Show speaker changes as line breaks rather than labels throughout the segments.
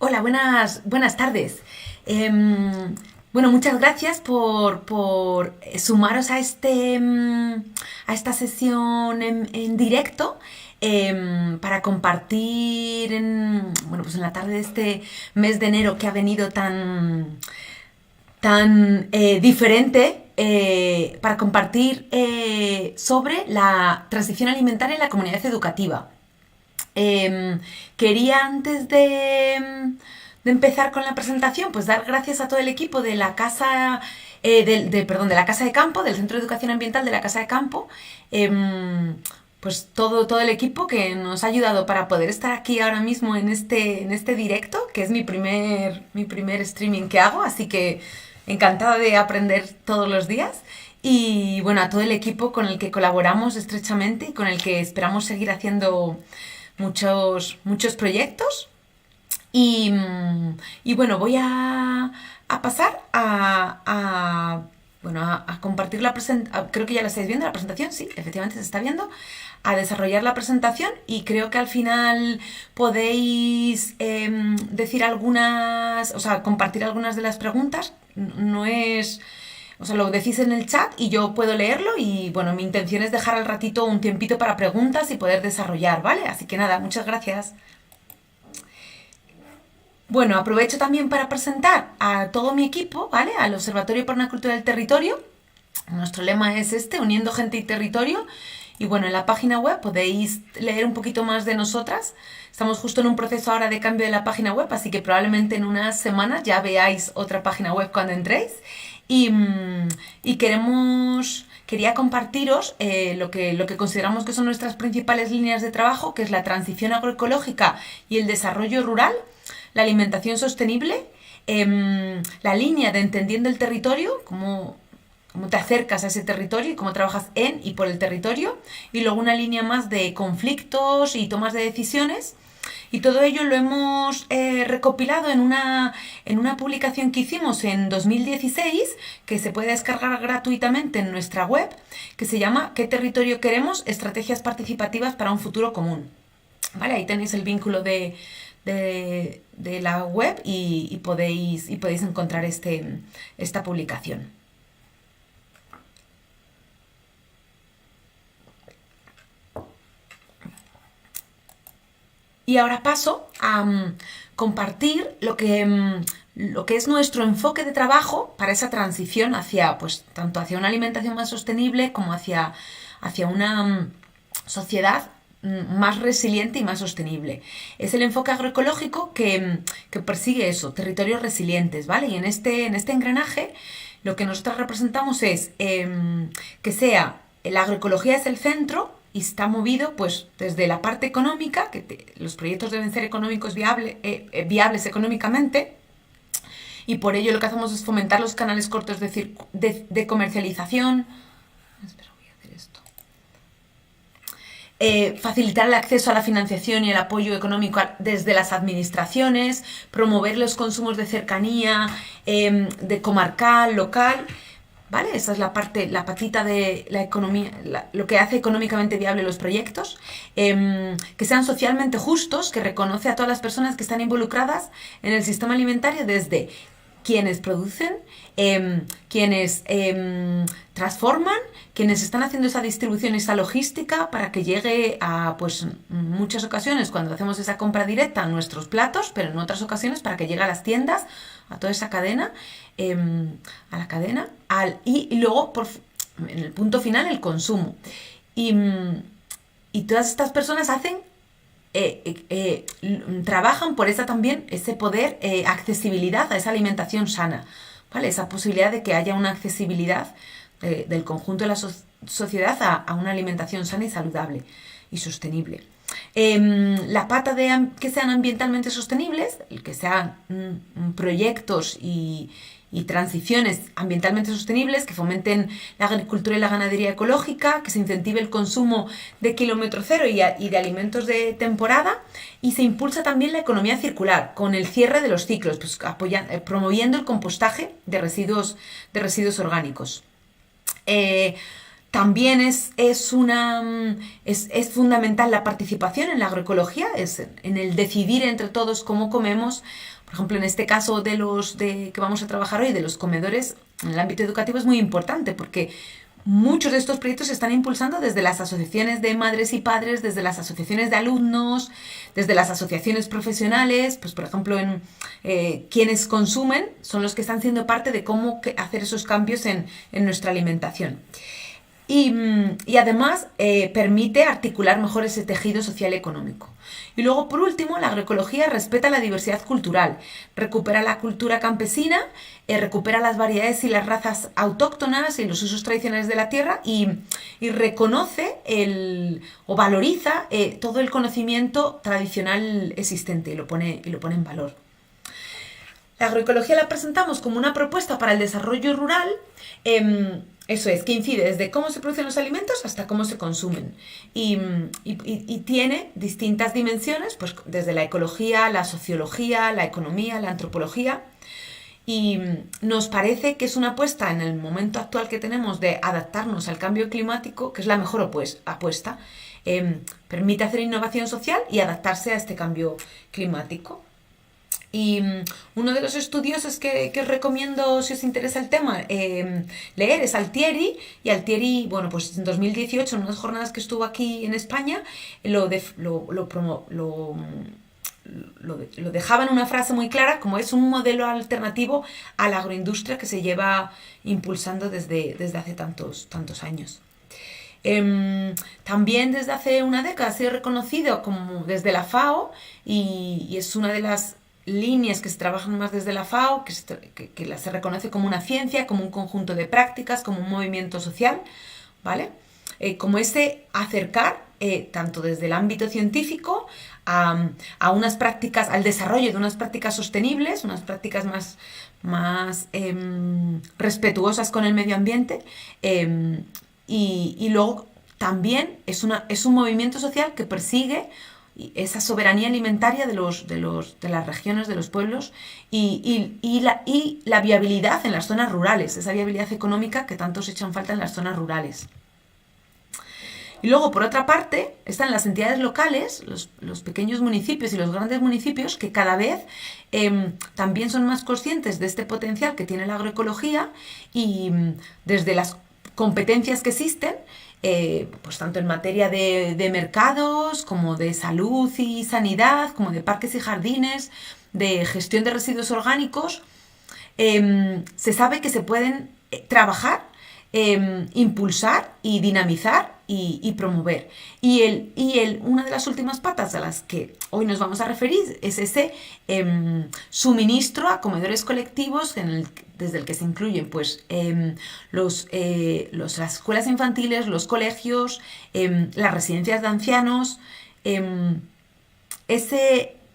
Hola, buenas tardes. Bueno, muchas gracias por sumaros a a esta sesión en directo para compartir bueno, pues en la tarde de este mes de enero que ha venido tan diferente, para compartir sobre la transición alimentaria en la comunidad educativa. Quería antes de empezar con la presentación, pues dar gracias a todo el equipo de la casa, de la Casa de Campo, del Centro de Educación Ambiental de la Casa de Campo, pues todo el equipo que nos ha ayudado para poder estar aquí ahora mismo en este directo, que es mi primer streaming que hago, así que encantada de aprender todos los días. Y bueno, a todo el equipo con el que colaboramos estrechamente y con el que esperamos seguir haciendo muchos proyectos. Y bueno, voy a pasar bueno, a compartir la presentación. Creo que ya la estáis viendo, la presentación, sí, efectivamente se está viendo. A desarrollar la presentación y creo que al final podéis decir algunas, o sea, compartir algunas de las preguntas. No es... O sea, lo decís en el chat y yo puedo leerlo y, bueno, mi intención es dejar al ratito un tiempito para preguntas y poder desarrollar, ¿vale? Así que nada, muchas gracias. Bueno, aprovecho también para presentar a todo mi equipo, ¿vale? Al Observatorio por una Cultura del Territorio. Nuestro lema es uniendo gente y territorio. Y bueno, en la página web podéis leer un poquito más de nosotras. Estamos justo en un proceso ahora de cambio de la página web, así que probablemente en unas semanas ya veáis otra página web cuando entréis. Y quería compartiros lo que consideramos que son nuestras principales líneas de trabajo, que es la transición agroecológica y el desarrollo rural, la alimentación sostenible, la línea de entendiendo el territorio, cómo te acercas a ese territorio y cómo trabajas en y por el territorio, y luego una línea más de conflictos y tomas de decisiones. Y todo ello lo hemos recopilado en una publicación que hicimos en 2016, que se puede descargar gratuitamente en nuestra web, que se llama ¿Qué territorio queremos? Estrategias participativas para un futuro común. ¿Vale? Ahí tenéis el vínculo de la web y podéis encontrar esta publicación. Y ahora paso a compartir lo que es nuestro enfoque de trabajo para esa transición tanto hacia una alimentación más sostenible como hacia una sociedad más resiliente y más sostenible. Es el enfoque agroecológico que persigue eso, territorios resilientes, ¿vale? Y en este engranaje lo que nosotros representamos es que la agroecología es el centro y está movido pues desde la parte económica, los proyectos deben ser económicos viables económicamente, y por ello lo que hacemos es fomentar los canales cortos de comercialización. Espera, voy a hacer esto. Facilitar el acceso a la financiación y el apoyo económico desde las administraciones, promover los consumos de cercanía, de comarcal, local, ¿vale? Esa es la patita de la economía, lo que hace económicamente viable los proyectos, que sean socialmente justos, que reconoce a todas las personas que están involucradas en el sistema alimentario, desde quienes producen, quienes transforman, quienes están haciendo esa distribución y esa logística para que llegue a, pues, muchas ocasiones cuando hacemos esa compra directa a nuestros platos, pero en otras ocasiones para que llegue a las tiendas, a toda esa cadena, a la cadena, y luego en el punto final el consumo. Y todas estas personas trabajan por ese poder, accesibilidad a esa alimentación sana, ¿vale? Esa posibilidad de que haya una accesibilidad del conjunto de la sociedad a una alimentación sana y saludable y sostenible. La pata de que sean ambientalmente sostenibles, el que sean proyectos y transiciones ambientalmente sostenibles, que fomenten la agricultura y la ganadería ecológica, que se incentive el consumo de kilómetro cero y de alimentos de temporada, y se impulsa también la economía circular con el cierre de los ciclos, pues, promoviendo el compostaje de residuos orgánicos. También es fundamental la participación en la agroecología, es en el decidir entre todos cómo comemos. Por ejemplo, en este caso que vamos a trabajar hoy, de los comedores, en el ámbito educativo es muy importante porque muchos de estos proyectos se están impulsando desde las asociaciones de madres y padres, desde las asociaciones de alumnos, desde las asociaciones profesionales. Pues, por ejemplo, quienes consumen son los que están siendo parte de cómo hacer esos cambios en nuestra alimentación. Y además permite articular mejor ese tejido social y económico. Y luego, por último, la agroecología respeta la diversidad cultural, recupera la cultura campesina, recupera las variedades y las razas autóctonas y los usos tradicionales de la tierra y reconoce o valoriza todo el conocimiento tradicional existente y lo pone en valor. La agroecología la presentamos como una propuesta para el desarrollo rural. Eso es, que incide desde cómo se producen los alimentos hasta cómo se consumen. Y tiene distintas dimensiones, pues desde la ecología, la sociología, la economía, la antropología. Y nos parece que es una apuesta en el momento actual que tenemos de adaptarnos al cambio climático, que es la mejor apuesta. Permite hacer innovación social y adaptarse a este cambio climático. Y uno de los estudiosos que os recomiendo, si os interesa el tema, leer es Altieri. Y Altieri, bueno, pues en 2018, en unas jornadas que estuvo aquí en España, lo dejaba en una frase muy clara, como es un modelo alternativo a la agroindustria que se lleva impulsando desde hace tantos años. También desde hace una década ha sido reconocido como desde la FAO y es una de las líneas que se trabajan más desde la FAO, que se reconoce como una ciencia, como un conjunto de prácticas, como un movimiento social, ¿vale? Como ese acercar, tanto desde el ámbito científico, a unas prácticas, al desarrollo de unas prácticas sostenibles, unas prácticas más respetuosas con el medio ambiente, y luego también es un movimiento social que persigue esa soberanía alimentaria de las regiones, de los pueblos y la viabilidad en las zonas rurales, esa viabilidad económica que tanto se echan falta en las zonas rurales. Y luego, por otra parte, están las entidades locales, los pequeños municipios y los grandes municipios, que cada vez también son más conscientes de este potencial que tiene la agroecología y desde las competencias que existen, pues tanto en materia de mercados, como de salud y sanidad, como de parques y jardines, de gestión de residuos orgánicos, se sabe que se pueden trabajar, impulsar y dinamizar y promover. Una de las últimas patas a las que hoy nos vamos a referir es ese suministro a comedores colectivos desde el que se incluyen pues, las escuelas infantiles, los colegios, las residencias de ancianos. Eso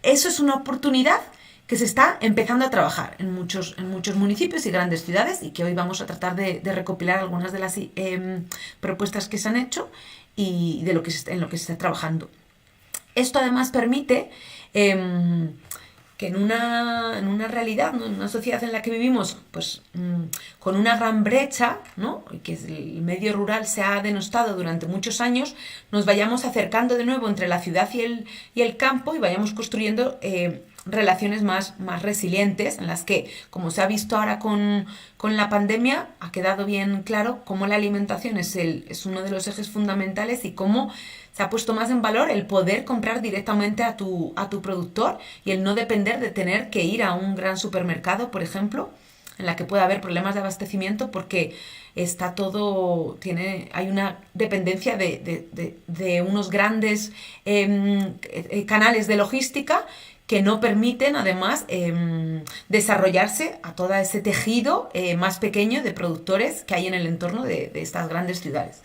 es una oportunidad que se está empezando a trabajar en muchos municipios y grandes ciudades y que hoy vamos a tratar de recopilar algunas de las propuestas que se han hecho y en lo que se está trabajando. Esto además permite que en una realidad, ¿no? En una sociedad en la que vivimos pues, con una gran brecha, ¿no? Y que el medio rural se ha denostado durante muchos años, nos vayamos acercando de nuevo entre la ciudad y el campo y vayamos construyendo relaciones más resilientes en las que, como se ha visto ahora con la pandemia, ha quedado bien claro cómo la alimentación es uno de los ejes fundamentales y cómo se ha puesto más en valor el poder comprar directamente a tu productor y el no depender de tener que ir a un gran supermercado, por ejemplo, en la que pueda haber problemas de abastecimiento porque está hay una dependencia de unos grandes canales de logística que no permiten, además, desarrollarse a todo ese tejido más pequeño de productores que hay en el entorno de estas grandes ciudades.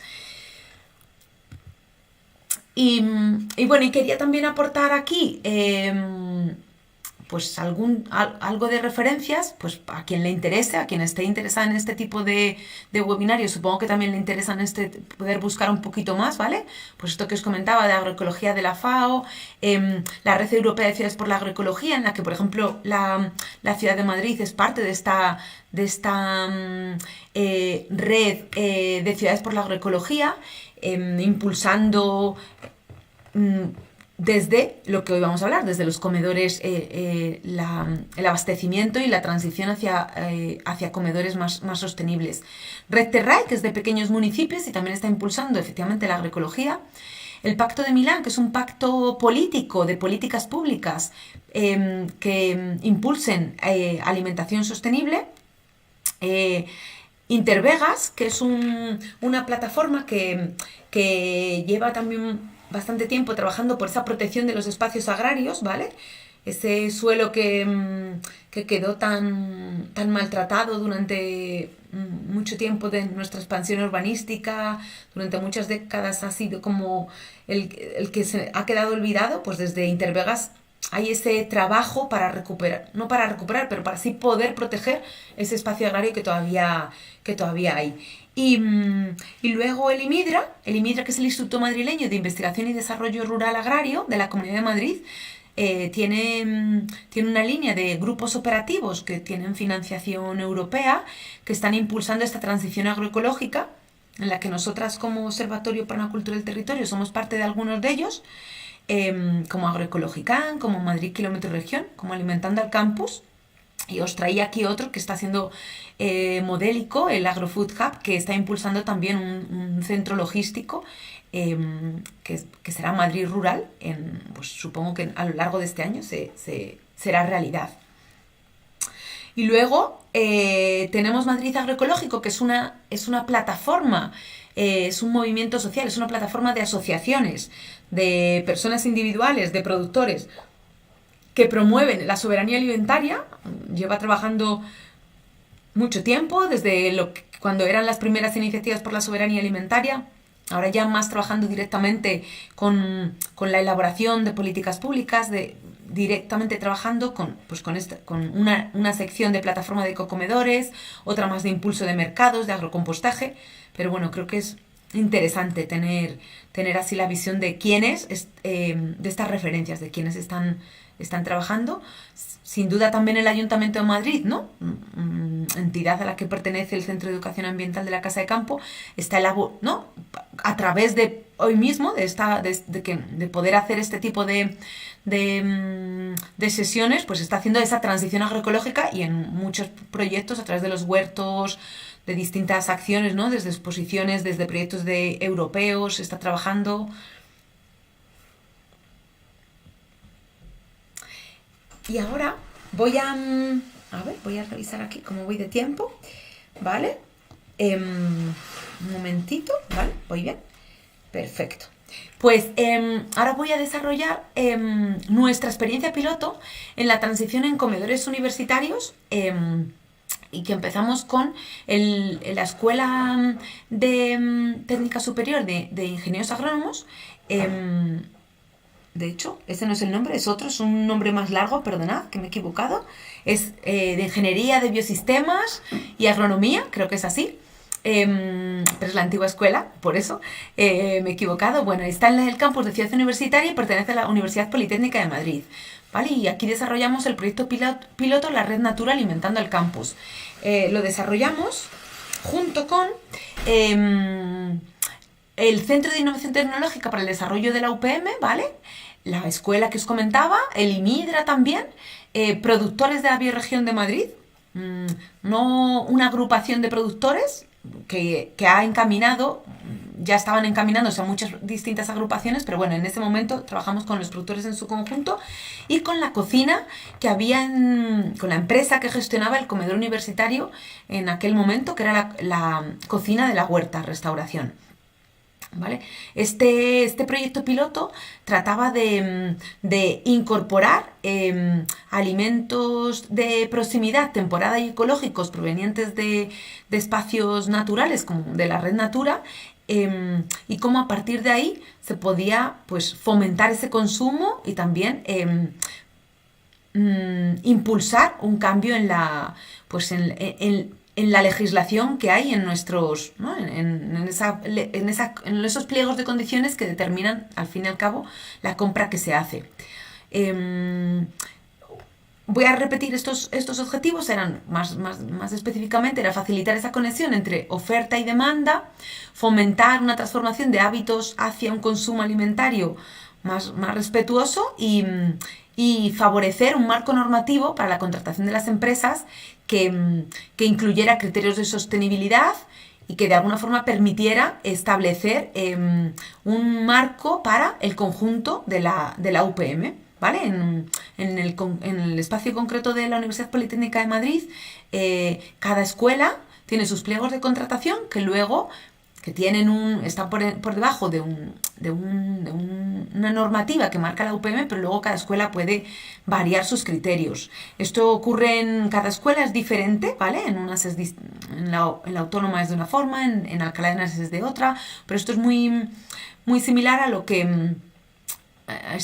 Y bueno, y quería también aportar aquí pues algo de referencias, pues a quien le interese, a quien esté interesado en este tipo de webinarios, supongo que también le interesan poder buscar un poquito más, ¿vale? Pues esto que os comentaba de agroecología de la FAO, la Red Europea de Ciudades por la Agroecología, en la que, por ejemplo, la Ciudad de Madrid es parte de esta red de ciudades por la agroecología, impulsando desde lo que hoy vamos a hablar, desde los comedores, el abastecimiento y la transición hacia comedores más sostenibles. Red Terrae, que es de pequeños municipios y también está impulsando efectivamente la agroecología. El Pacto de Milán, que es un pacto político de políticas públicas que impulsen alimentación sostenible. Intervegas, que es una plataforma que lleva también bastante tiempo trabajando por esa protección de los espacios agrarios, ¿vale? Ese suelo que quedó tan maltratado durante mucho tiempo de nuestra expansión urbanística, durante muchas décadas ha sido como el que se ha quedado olvidado, pues desde Intervegas hay ese trabajo para recuperar, no para recuperar, pero para así poder proteger ese espacio agrario que todavía hay. Y luego el IMIDRA, que es el Instituto Madrileño de Investigación y Desarrollo Rural Agrario de la Comunidad de Madrid, tiene una línea de grupos operativos que tienen financiación europea, que están impulsando esta transición agroecológica, en la que nosotras como Observatorio Permacultura del Territorio somos parte de algunos de ellos, como Agroecologicán, como Madrid Kilómetro Región, como Alimentando al Campus. Y os traía aquí otro que está siendo modélico, el AgroFood Hub, que está impulsando también un centro logístico que será Madrid Rural. Pues supongo que a lo largo de este año será realidad. Y luego tenemos Madrid Agroecológico, que es una plataforma, es un movimiento social, es una plataforma de asociaciones, de personas individuales, de productores, que promueven la soberanía alimentaria. Lleva trabajando mucho tiempo, desde cuando eran las primeras iniciativas por la soberanía alimentaria, ahora ya más trabajando directamente con la elaboración de políticas públicas, directamente trabajando con una sección de plataforma de ecocomedores, otra más de impulso de mercados, de agrocompostaje, pero bueno, creo que es interesante tener así la visión de quiénes, de estas referencias, de quiénes están trabajando. Sin duda también el Ayuntamiento de Madrid, ¿no? Entidad a la que pertenece el Centro de Educación Ambiental de la Casa de Campo, está ¿no? A través de hoy mismo, de poder hacer este tipo de sesiones, pues está haciendo esa transición agroecológica y en muchos proyectos a través de los huertos, de distintas acciones, ¿no? Desde exposiciones, desde proyectos europeos, está trabajando. Y ahora voy a revisar aquí cómo voy de tiempo, ¿vale? Un momentito, ¿vale? ¿Voy bien? Perfecto. Pues ahora voy a desarrollar nuestra experiencia piloto en la transición en comedores universitarios, y que empezamos con la Escuela de Técnica Superior de Ingenieros Agrónomos. De hecho, ese no es el nombre, es otro, es un nombre más largo, perdonad, que me he equivocado. Es de Ingeniería de Biosistemas y Agronomía, creo que es así. Pero es la antigua escuela, por eso me he equivocado. Bueno, está en el campus de Ciudad Universitaria y pertenece a la Universidad Politécnica de Madrid, ¿vale? Y aquí desarrollamos el proyecto piloto La Red Natura Alimentando al Campus. Lo desarrollamos junto con el Centro de Innovación Tecnológica para el Desarrollo de la UPM, ¿vale? La escuela que os comentaba, el IMIDRA también, productores de la Bioregión de Madrid, no una agrupación de productores que ha encaminado, ya estaban encaminándose a muchas distintas agrupaciones, pero bueno, en este momento trabajamos con los productores en su conjunto y con la cocina que había, con la empresa que gestionaba el comedor universitario en aquel momento, que era la cocina de la Huerta Restauración. ¿Vale? Este proyecto piloto trataba de incorporar alimentos de proximidad, temporada y ecológicos provenientes de espacios naturales como de la Red Natura, y cómo a partir de ahí se podía, pues, fomentar ese consumo y también impulsar un cambio en la, pues en la legislación que hay en nuestros, ¿no? En esos pliegos de condiciones que determinan, al fin y al cabo, la compra que se hace. Voy a repetir estos objetivos, eran más específicamente, era facilitar esa conexión entre oferta y demanda, fomentar una transformación de hábitos hacia un consumo alimentario más respetuoso y favorecer un marco normativo para la contratación de las empresas que incluyera criterios de sostenibilidad y que de alguna forma permitiera establecer un marco para el conjunto de la UPM. ¿Vale? En el espacio concreto de la Universidad Politécnica de Madrid, cada escuela tiene sus pliegos de contratación que luego están por debajo de una normativa que marca la UPM, pero luego cada escuela puede variar sus criterios. Esto ocurre en cada escuela, es diferente, ¿vale? En la autónoma es de una forma, en Alcalá de Henares es de otra, pero esto es muy, muy similar a lo que a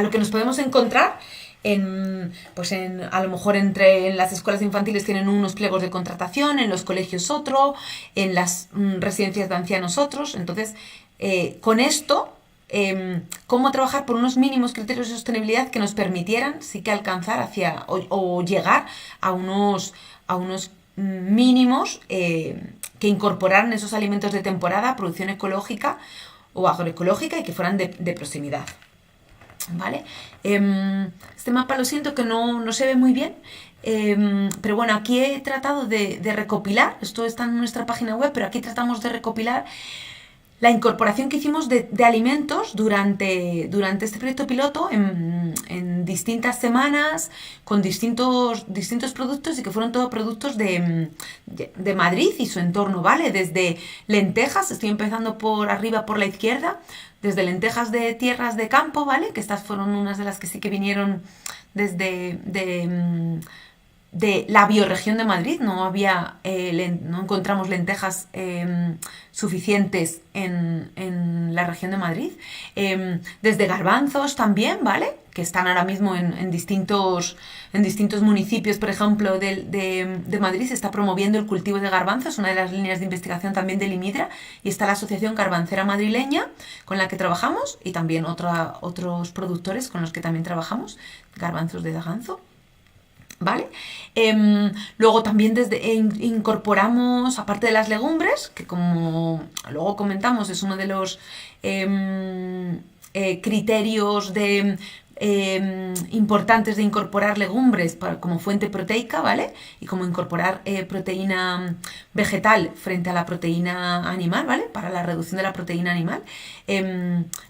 lo que nos podemos encontrar a lo mejor en las escuelas infantiles tienen unos pliegos de contratación, en los colegios otro, en las residencias de ancianos otros. Entonces, con esto, cómo trabajar por unos mínimos criterios de sostenibilidad que nos permitieran sí que alcanzar o llegar a unos mínimos que incorporaran esos alimentos de temporada, producción ecológica o agroecológica y que fueran de proximidad. ¿Vale? Este mapa lo siento que no se ve muy bien, pero bueno, aquí he tratado de recopilar, esto está en nuestra página web, pero aquí tratamos de recopilar la incorporación que hicimos de alimentos durante este proyecto piloto en distintas semanas con distintos productos y que fueron todos productos de Madrid y su entorno, ¿vale? Desde lentejas, estoy empezando por arriba por la izquierda, desde lentejas de tierras de campo, ¿vale? Que estas fueron unas de las que sí que vinieron desde de la bioregión de Madrid, no encontramos lentejas suficientes en la región de Madrid, desde garbanzos también, ¿vale? Que están ahora mismo en distintos municipios, por ejemplo, de Madrid se está promoviendo el cultivo de garbanzos, una de las líneas de investigación también del IMIDRA, y está la Asociación Garbancera Madrileña, con la que trabajamos, y también otros productores con los que también trabajamos, garbanzos de Daganzo. ¿Vale? Luego también incorporamos, aparte de las legumbres, que como luego comentamos es uno de los criterios importantes de incorporar legumbres como fuente proteica, ¿vale? Y como incorporar proteína vegetal frente a la proteína animal, ¿vale? Para la reducción de la proteína animal.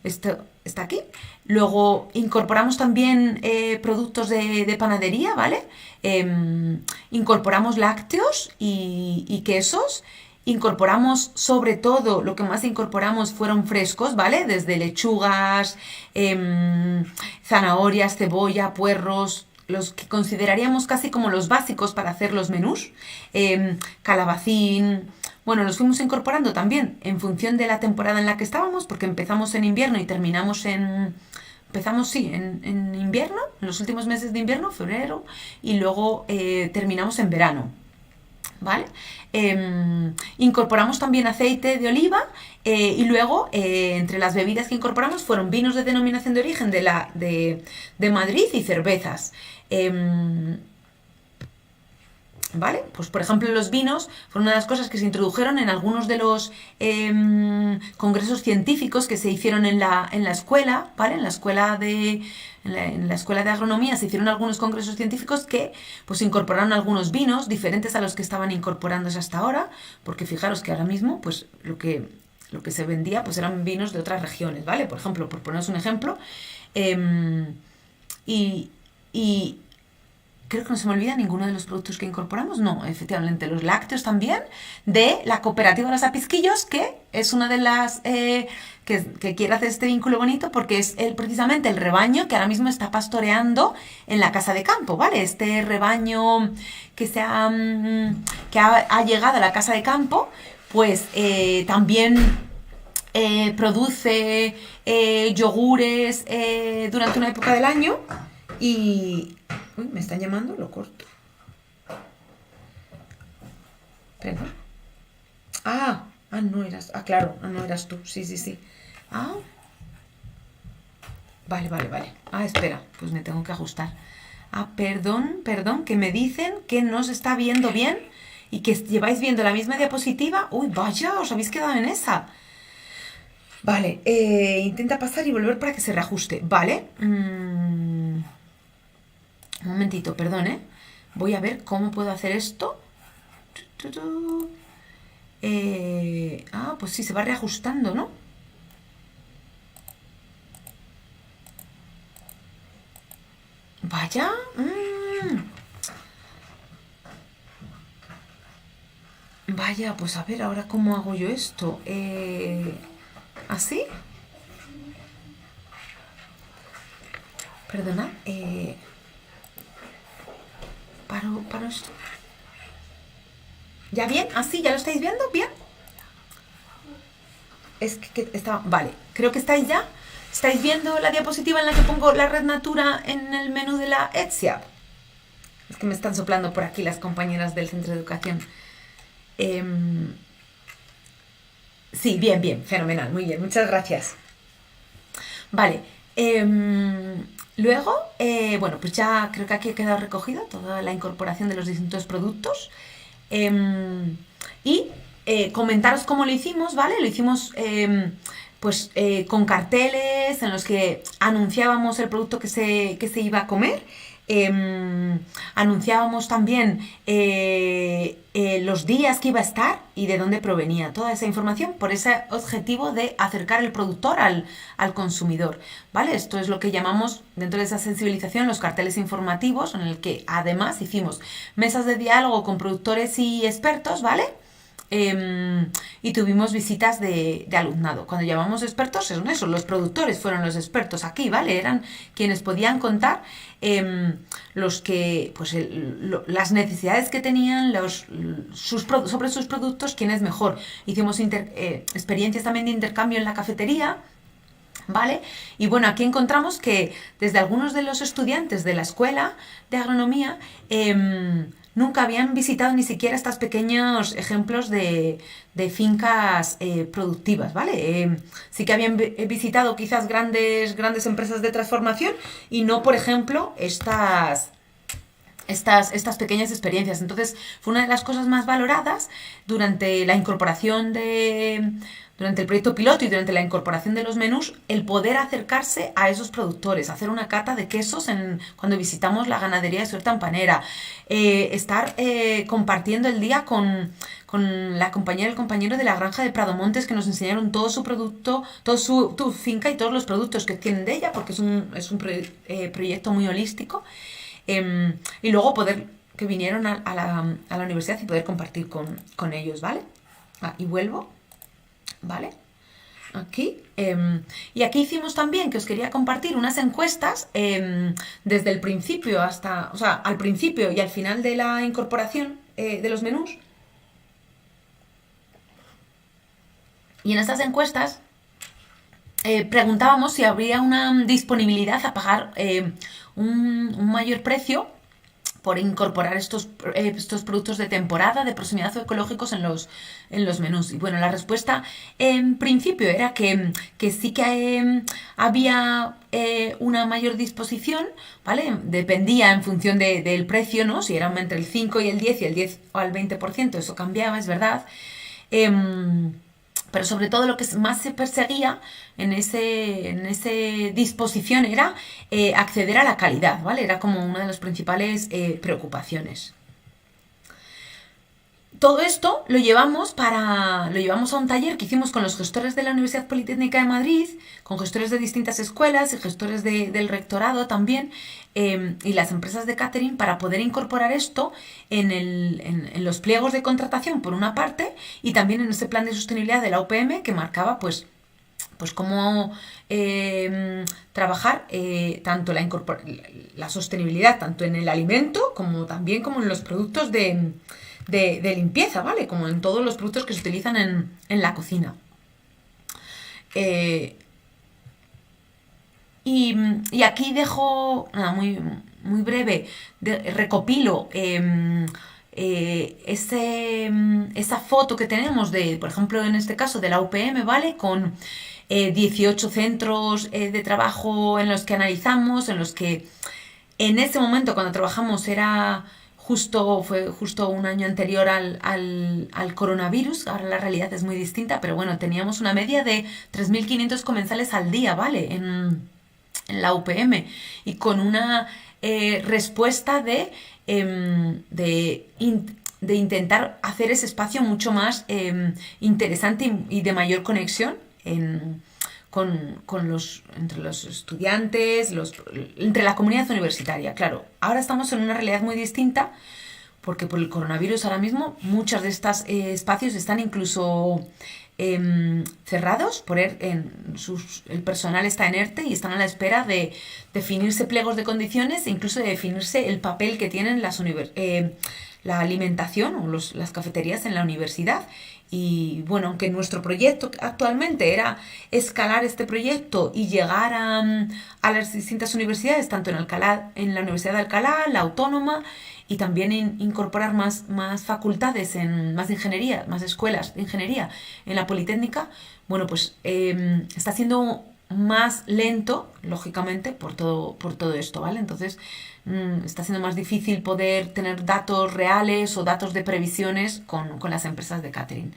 Esto está aquí. Luego incorporamos también productos de panadería, ¿vale? Incorporamos lácteos y quesos. Incorporamos, sobre todo, lo que más incorporamos fueron frescos, ¿vale? Desde lechugas, zanahorias, cebolla, puerros, los que consideraríamos casi como los básicos para hacer los menús, calabacín. Bueno, los fuimos incorporando también en función de la temporada en la que estábamos, porque empezamos en invierno y terminamos en invierno, en los últimos meses de invierno, febrero, y luego terminamos en verano. ¿Vale? Incorporamos también aceite de oliva y luego entre las bebidas que incorporamos fueron vinos de denominación de origen de Madrid y cervezas. ¿Vale? Pues por ejemplo los vinos fueron una de las cosas que se introdujeron en algunos de los congresos científicos que se hicieron en la escuela, ¿vale? En la escuela de agronomía se hicieron algunos congresos científicos que pues incorporaron algunos vinos diferentes a los que estaban incorporándose hasta ahora, porque fijaros que ahora mismo pues lo que se vendía pues eran vinos de otras regiones, ¿vale? Por ejemplo, por poneros un ejemplo, y creo que no se me olvida ninguno de los productos que incorporamos. No, efectivamente, los lácteos también, de la cooperativa Los Apisquillos, que es una de las que quiere hacer este vínculo bonito porque es precisamente el rebaño que ahora mismo está pastoreando en la casa de campo, ¿vale? Este rebaño que ha llegado a la casa de campo, pues también produce yogures durante una época del año y... Uy, me están llamando, lo corto. Perdón. No eras... claro, no eras tú, sí. Vale. Espera, pues me tengo que ajustar. Perdón, que me dicen que no se está viendo bien y que lleváis viendo la misma diapositiva. Uy, vaya, os habéis quedado en esa. Vale, intenta pasar y volver para que se reajuste. Vale. Un momentito, perdón, Voy a ver cómo puedo hacer esto. Pues sí, se va reajustando, ¿no? Vaya. Vaya, pues a ver, ahora cómo hago yo esto. ¿Así? Perdona. Paro esto. ¿Ya bien? ¿Así? ¿Ya lo estáis viendo? ¿Bien? Es que está... Vale, creo que estáis ya. ¿Estáis viendo la diapositiva en la que pongo la Red Natura en el menú de la ETSIAP? Es que me están soplando por aquí las compañeras del centro de educación. Sí, bien, fenomenal, muy bien, muchas gracias. Vale, luego, pues ya creo que aquí ha quedado recogido toda la incorporación de los distintos productos. Y comentaros cómo lo hicimos, ¿vale? Lo hicimos con carteles en los que anunciábamos el producto que se iba a comer. Anunciábamos también los días que iba a estar y de dónde provenía toda esa información por ese objetivo de acercar el productor al consumidor, ¿vale? Esto es lo que llamamos dentro de esa sensibilización los carteles informativos, en el que además hicimos mesas de diálogo con productores y expertos, ¿vale? Y tuvimos visitas de alumnado. Cuando llamamos expertos son eso, los productores fueron los expertos aquí, ¿vale? Eran quienes podían contar los que, pues las necesidades que tenían sobre sus productos, quién es mejor. Hicimos experiencias también de intercambio en la cafetería, ¿vale? Y bueno, aquí encontramos que desde algunos de los estudiantes de la escuela de agronomía nunca habían visitado ni siquiera estos pequeños ejemplos de fincas productivas, ¿vale? Sí que habían visitado quizás grandes empresas de transformación y no, por ejemplo, estas pequeñas experiencias. Entonces, fue una de las cosas más valoradas durante la incorporación durante el proyecto piloto y durante la incorporación de los menús, el poder acercarse a esos productores, hacer una cata de quesos cuando visitamos la ganadería de Suer Tampanera, estar compartiendo el día con la compañera y el compañero de la granja de Pradomontes, que nos enseñaron todo su producto, toda su finca y todos los productos que tienen de ella, porque es un proyecto muy holístico. Y luego que vinieron a la universidad y poder compartir con ellos, ¿vale? Y vuelvo, ¿vale? Aquí. Y aquí hicimos también, que os quería compartir, unas encuestas desde el principio al principio y al final de la incorporación de los menús. Y en estas encuestas preguntábamos si habría una disponibilidad a pagar un mayor precio por incorporar estos productos de temporada, de proximidad o ecológicos en los menús. Y bueno, la respuesta en principio era que sí que había una mayor disposición, ¿vale? Dependía en función del precio, ¿no? Si era entre el 5 y el 10 y el 10 o el 20%, eso cambiaba, es verdad. Pero sobre todo lo que más se perseguía en ese disposición era acceder a la calidad, ¿vale? Era como una de las principales preocupaciones. Todo esto lo llevamos a un taller que hicimos con los gestores de la Universidad Politécnica de Madrid, con gestores de distintas escuelas y gestores del rectorado también, y las empresas de catering, para poder incorporar esto en los pliegos de contratación, por una parte, y también en ese plan de sostenibilidad de la UPM, que marcaba pues cómo trabajar tanto la sostenibilidad tanto en el alimento como también como en los productos de limpieza, ¿vale? Como en todos los productos que se utilizan en la cocina. Y aquí dejo, nada, muy breve, recopilo esa foto que tenemos por ejemplo, en este caso de la UPM, ¿vale? Con 18 centros de trabajo en los que analizamos, en los que en ese momento cuando trabajamos fue justo un año anterior al coronavirus. Ahora la realidad es muy distinta, pero bueno, teníamos una media de 3.500 comensales al día, ¿vale? En la UPM, y con una respuesta de intentar hacer ese espacio mucho más interesante y de mayor conexión entre los estudiantes, entre la comunidad universitaria. Claro, ahora estamos en una realidad muy distinta, porque por el coronavirus ahora mismo muchos de estos espacios están incluso cerrados, el personal está en ERTE y están a la espera de definirse pliegos de condiciones e incluso de definirse el papel que tienen la alimentación o las cafeterías en la universidad. Y bueno, aunque nuestro proyecto actualmente era escalar este proyecto y llegar a las distintas universidades, tanto en la Universidad de Alcalá, la Autónoma, y también incorporar más facultades, más ingeniería, más escuelas de ingeniería en la Politécnica, bueno, pues está siendo más lento, lógicamente, por todo esto, ¿vale? Entonces está siendo más difícil poder tener datos reales o datos de previsiones con las empresas de catering.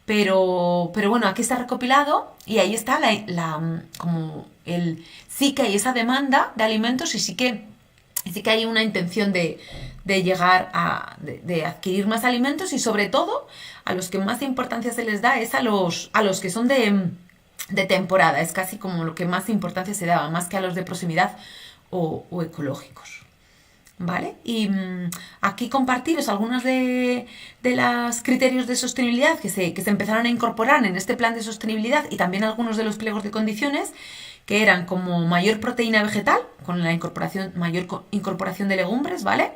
Pero bueno, aquí está recopilado y ahí está sí que hay esa demanda de alimentos y sí que hay una intención de llegar de adquirir más alimentos, y sobre todo a los que más importancia se les da es a los que son de temporada. Es casi como lo que más importancia se daba, más que a los de proximidad o ecológicos, ¿vale? Y aquí compartiros algunos de los criterios de sostenibilidad que se empezaron a incorporar en este plan de sostenibilidad, y también algunos de los pliegos de condiciones, que eran como mayor proteína vegetal, con la mayor incorporación de legumbres, ¿vale?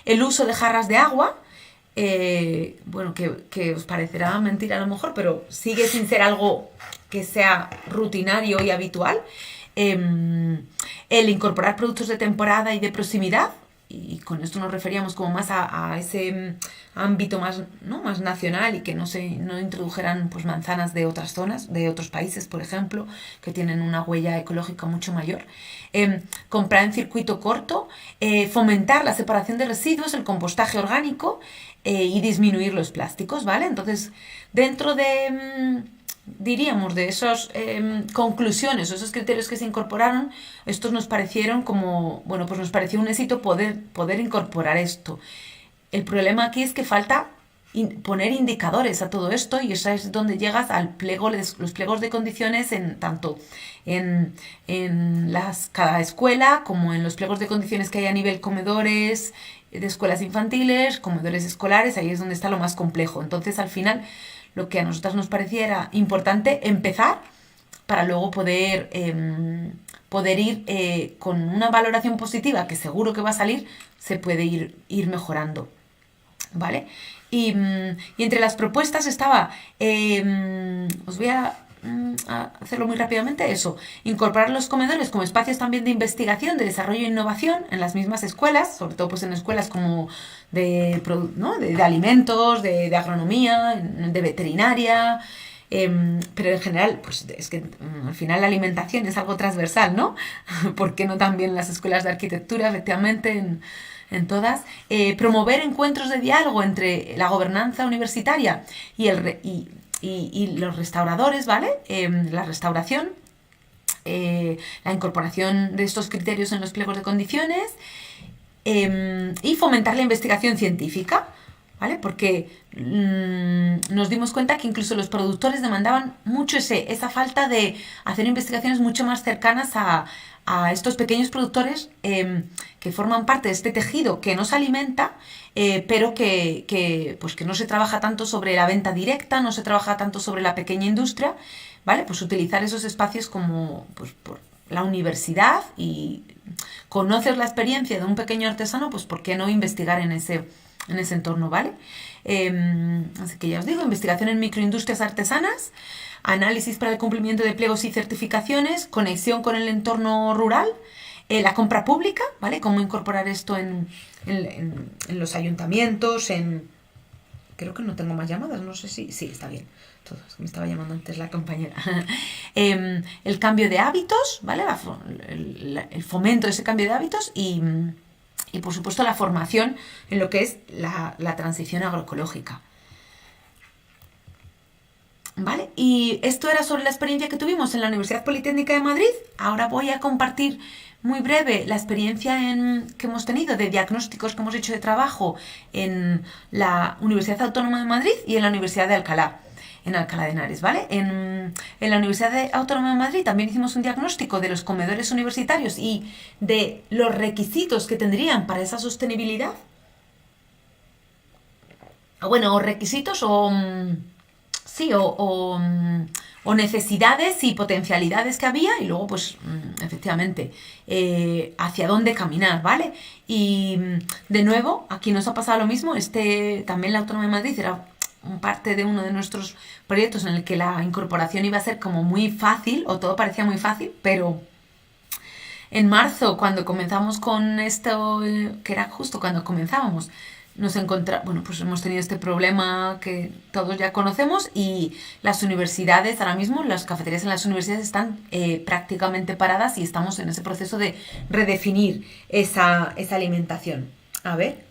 El uso de jarras de agua, bueno, que os parecerá mentira a lo mejor, pero sigue sin ser algo que sea rutinario y habitual. El incorporar productos de temporada y de proximidad, y con esto nos referíamos como más a ese ámbito más nacional, y que no introdujeran pues manzanas de otras zonas, de otros países, por ejemplo, que tienen una huella ecológica mucho mayor. Comprar en circuito corto, fomentar la separación de residuos, el compostaje orgánico, y disminuir los plásticos, ¿vale? Entonces, dentro de diríamos de esas conclusiones o esos criterios que se incorporaron, estos nos parecieron como, bueno, pues nos pareció un éxito poder incorporar esto. El problema aquí es que falta poner indicadores a todo esto, y eso es donde llegas al los pliegos de condiciones tanto en cada escuela, como en los pliegos de condiciones que hay a nivel comedores de escuelas infantiles, comedores escolares. Ahí es donde está lo más complejo. Entonces, al final, lo que a nosotras nos parecía era importante empezar para luego poder ir con una valoración positiva, que seguro que va a salir, se puede ir mejorando, ¿vale? Y entre las propuestas estaba, os voy a hacerlo muy rápidamente, incorporar los comedores como espacios también de investigación, de desarrollo e innovación en las mismas escuelas, sobre todo pues en escuelas como de alimentos, de agronomía, de veterinaria, pero en general, pues es que al final la alimentación es algo transversal, ¿no? ¿Por qué no también en las escuelas de arquitectura, efectivamente, en todas? Promover encuentros de diálogo entre la gobernanza universitaria y los restauradores, ¿vale? La restauración, la incorporación de estos criterios en los pliegos de condiciones, y fomentar la investigación científica, ¿vale? Porque nos dimos cuenta que incluso los productores demandaban mucho esa falta de hacer investigaciones mucho más cercanas a estos pequeños productores que forman parte de este tejido que nos alimenta, pero que no se trabaja tanto sobre la venta directa, no se trabaja tanto sobre la pequeña industria, ¿vale? Pues utilizar esos espacios como pues, por la universidad, y conoces la experiencia de un pequeño artesano, pues ¿por qué no investigar en en ese entorno, ¿vale? Así que ya os digo, investigación en microindustrias artesanas, análisis para el cumplimiento de pliegos y certificaciones, conexión con el entorno rural, la compra pública, ¿vale? Cómo incorporar esto en los ayuntamientos, Creo que no tengo más llamadas, no sé si... Sí, está bien. Todos, me estaba llamando antes la compañera. El cambio de hábitos, ¿vale? El fomento de ese cambio de hábitos y por supuesto la formación en lo que es la transición agroecológica. ¿Vale? Y esto era sobre la experiencia que tuvimos en la Universidad Politécnica de Madrid. Ahora voy a compartir muy breve la experiencia que hemos tenido de diagnósticos que hemos hecho de trabajo en la Universidad Autónoma de Madrid y en la Universidad de Alcalá, en Alcalá de Henares, ¿vale? En la Universidad Autónoma de Madrid también hicimos un diagnóstico de los comedores universitarios y de los requisitos que tendrían para esa sostenibilidad. Bueno, o requisitos sí, o necesidades y potencialidades que había y luego, pues, efectivamente, hacia dónde caminar, ¿vale? Y, de nuevo, aquí nos ha pasado lo mismo. También la Autónoma de Madrid era parte de uno de nuestros proyectos en el que la incorporación iba a ser como muy fácil, o todo parecía muy fácil, pero en marzo, cuando comenzamos con esto, que era justo cuando comenzábamos, pues hemos tenido este problema que todos ya conocemos y las universidades, ahora mismo las cafeterías en las universidades están prácticamente paradas y estamos en ese proceso de redefinir esa alimentación. A ver.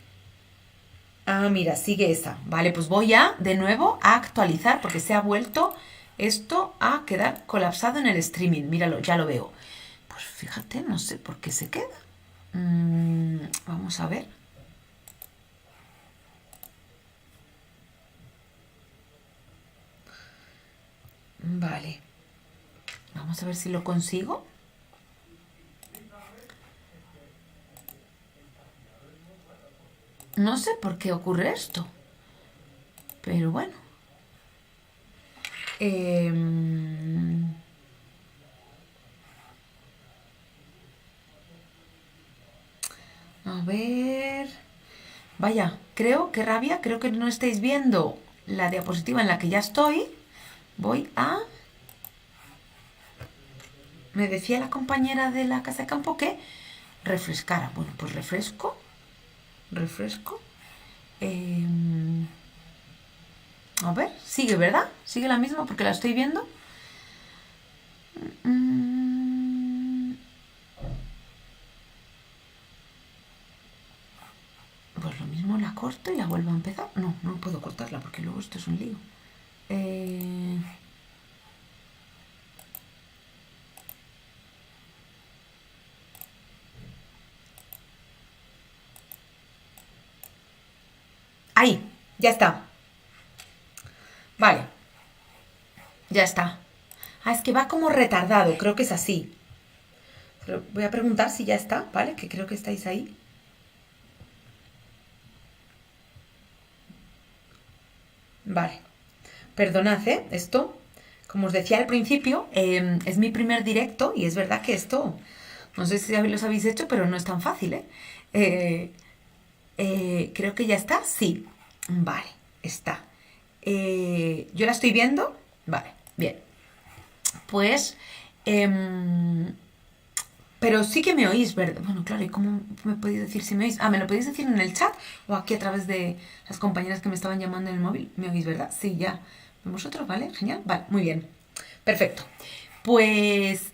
Mira, sigue esa. Vale, pues voy de nuevo a actualizar porque se ha vuelto esto a quedar colapsado en el streaming. Míralo, ya lo veo. Pues fíjate, no sé por qué se queda. Vamos a ver. Vale. Vamos a ver si lo consigo. No sé por qué ocurre esto. Pero bueno. A ver. Vaya, qué rabia, creo que no estáis viendo la diapositiva en la que ya estoy. Voy a... Me decía la compañera de la casa de campo que refrescara. Bueno, pues refresco. A ver, sigue, ¿verdad? Sigue la misma porque la estoy viendo. Pues lo mismo la corto y la vuelvo a empezar. No, no puedo cortarla porque luego esto es un lío. Ahí, ya está. Vale. Ya está. Es que va como retardado, creo que es así. Pero voy a preguntar si ya está, ¿vale? Que creo que estáis ahí. Vale. Perdonad, esto, como os decía al principio, es mi primer directo y es verdad que esto, no sé si los habéis hecho, pero no es tan fácil, creo que ya está, sí. Vale, está. Yo la estoy viendo. Vale, bien. Pues, pero sí que me oís, ¿verdad? Bueno, claro, ¿y cómo me podéis decir si me oís? ¿Me lo podéis decir en el chat o aquí a través de las compañeras que me estaban llamando en el móvil? ¿Me oís, verdad? Sí, ya. ¿Vosotros? ¿Vale? Genial. Vale, muy bien. Perfecto. Pues,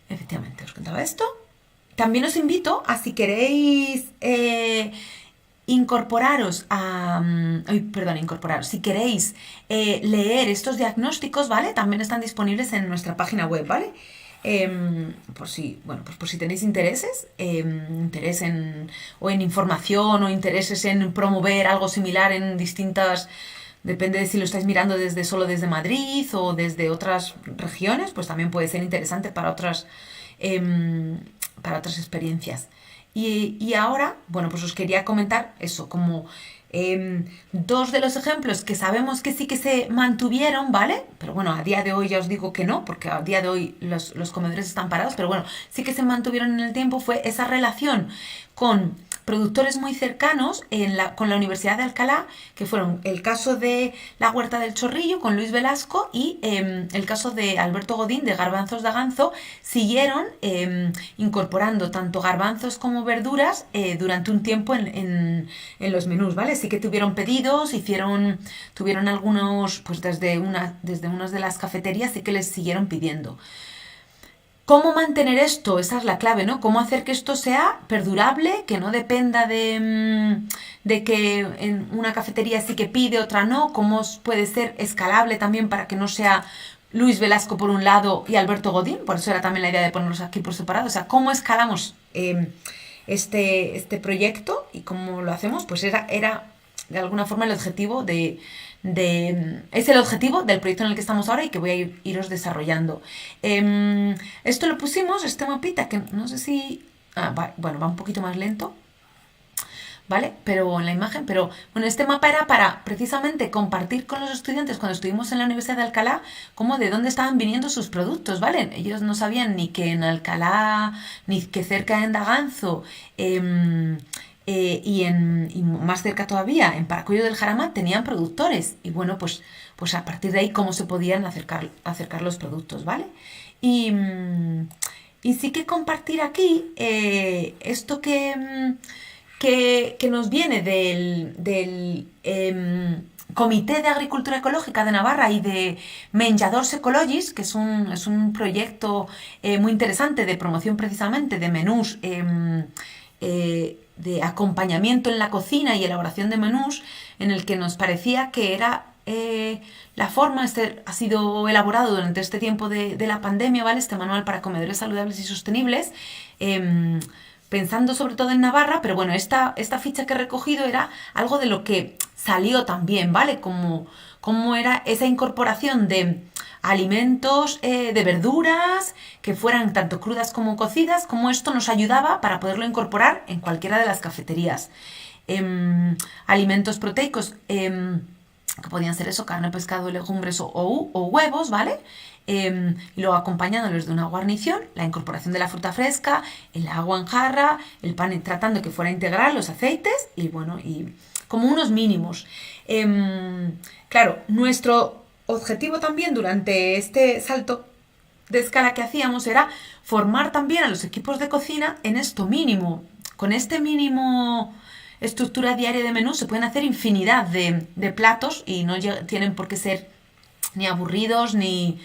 efectivamente, os contaba esto. También os invito a, si queréis si queréis leer estos diagnósticos, ¿vale? También están disponibles en nuestra página web, ¿vale? Por si tenéis interés o en información o intereses en promover algo similar en distintas, depende de si lo estáis mirando solo desde Madrid o desde otras regiones, pues también puede ser interesante para otras experiencias. Y ahora, bueno, pues os quería comentar eso, como dos de los ejemplos que sabemos que sí que se mantuvieron, ¿vale? Pero bueno, a día de hoy ya os digo que no, porque a día de hoy los comedores están parados, pero bueno, sí que se mantuvieron en el tiempo, fue esa relación con productores muy cercanos con la Universidad de Alcalá, que fueron el caso de la Huerta del Chorrillo con Luis Velasco y el caso de Alberto Godín de Garbanzos de Aganzo. Siguieron incorporando tanto garbanzos como verduras durante un tiempo en los menús, ¿vale? Sí que tuvieron pedidos, tuvieron algunos, pues desde unas de las cafeterías sí que les siguieron pidiendo. ¿Cómo mantener esto? Esa es la clave, ¿no? ¿Cómo hacer que esto sea perdurable, que no dependa de que en una cafetería sí que pide, otra no? ¿Cómo puede ser escalable también para que no sea Luis Velasco por un lado y Alberto Godín? Por eso era también la idea de ponerlos aquí por separado. O sea, ¿cómo escalamos este proyecto y cómo lo hacemos? Pues era de alguna forma el objetivo es el objetivo del proyecto en el que estamos ahora y que voy a iros desarrollando. Esto lo pusimos, este mapita, que no sé si... bueno, va un poquito más lento, ¿vale? Pero en la imagen, pero bueno, este mapa era para precisamente compartir con los estudiantes cuando estuvimos en la Universidad de Alcalá, como de dónde estaban viniendo sus productos, ¿vale? Ellos no sabían ni que en Alcalá, ni que cerca de Daganzo, y más cerca todavía, en Paracuello del Jarama, tenían productores. Y bueno, pues a partir de ahí, cómo se podían acercar los productos, ¿vale? Y sí que compartir aquí esto que nos viene del Comité de Agricultura Ecológica de Navarra y de Menjadors Ecologis, que es un proyecto muy interesante de promoción precisamente de menús de acompañamiento en la cocina y elaboración de menús, en el que nos parecía que era la forma, ha sido elaborado durante este tiempo de la pandemia, ¿vale? Este manual para comedores saludables y sostenibles, pensando sobre todo en Navarra, pero bueno, esta ficha que he recogido era algo de lo que salió también, ¿vale? Como era esa incorporación de alimentos, de verduras, que fueran tanto crudas como cocidas, como esto nos ayudaba para poderlo incorporar en cualquiera de las cafeterías. Alimentos proteicos, que podían ser eso, carne, pescado, legumbres o huevos, ¿vale? Y luego acompañándolos de una guarnición, la incorporación de la fruta fresca, el agua en jarra, el pan tratando que fuera integral, los aceites y bueno, y como unos mínimos. Claro, nuestro objetivo también durante este salto de escala que hacíamos era formar también a los equipos de cocina en esto mínimo. Con este mínimo estructura diaria de menú se pueden hacer infinidad de platos y no tienen por qué ser ni aburridos ni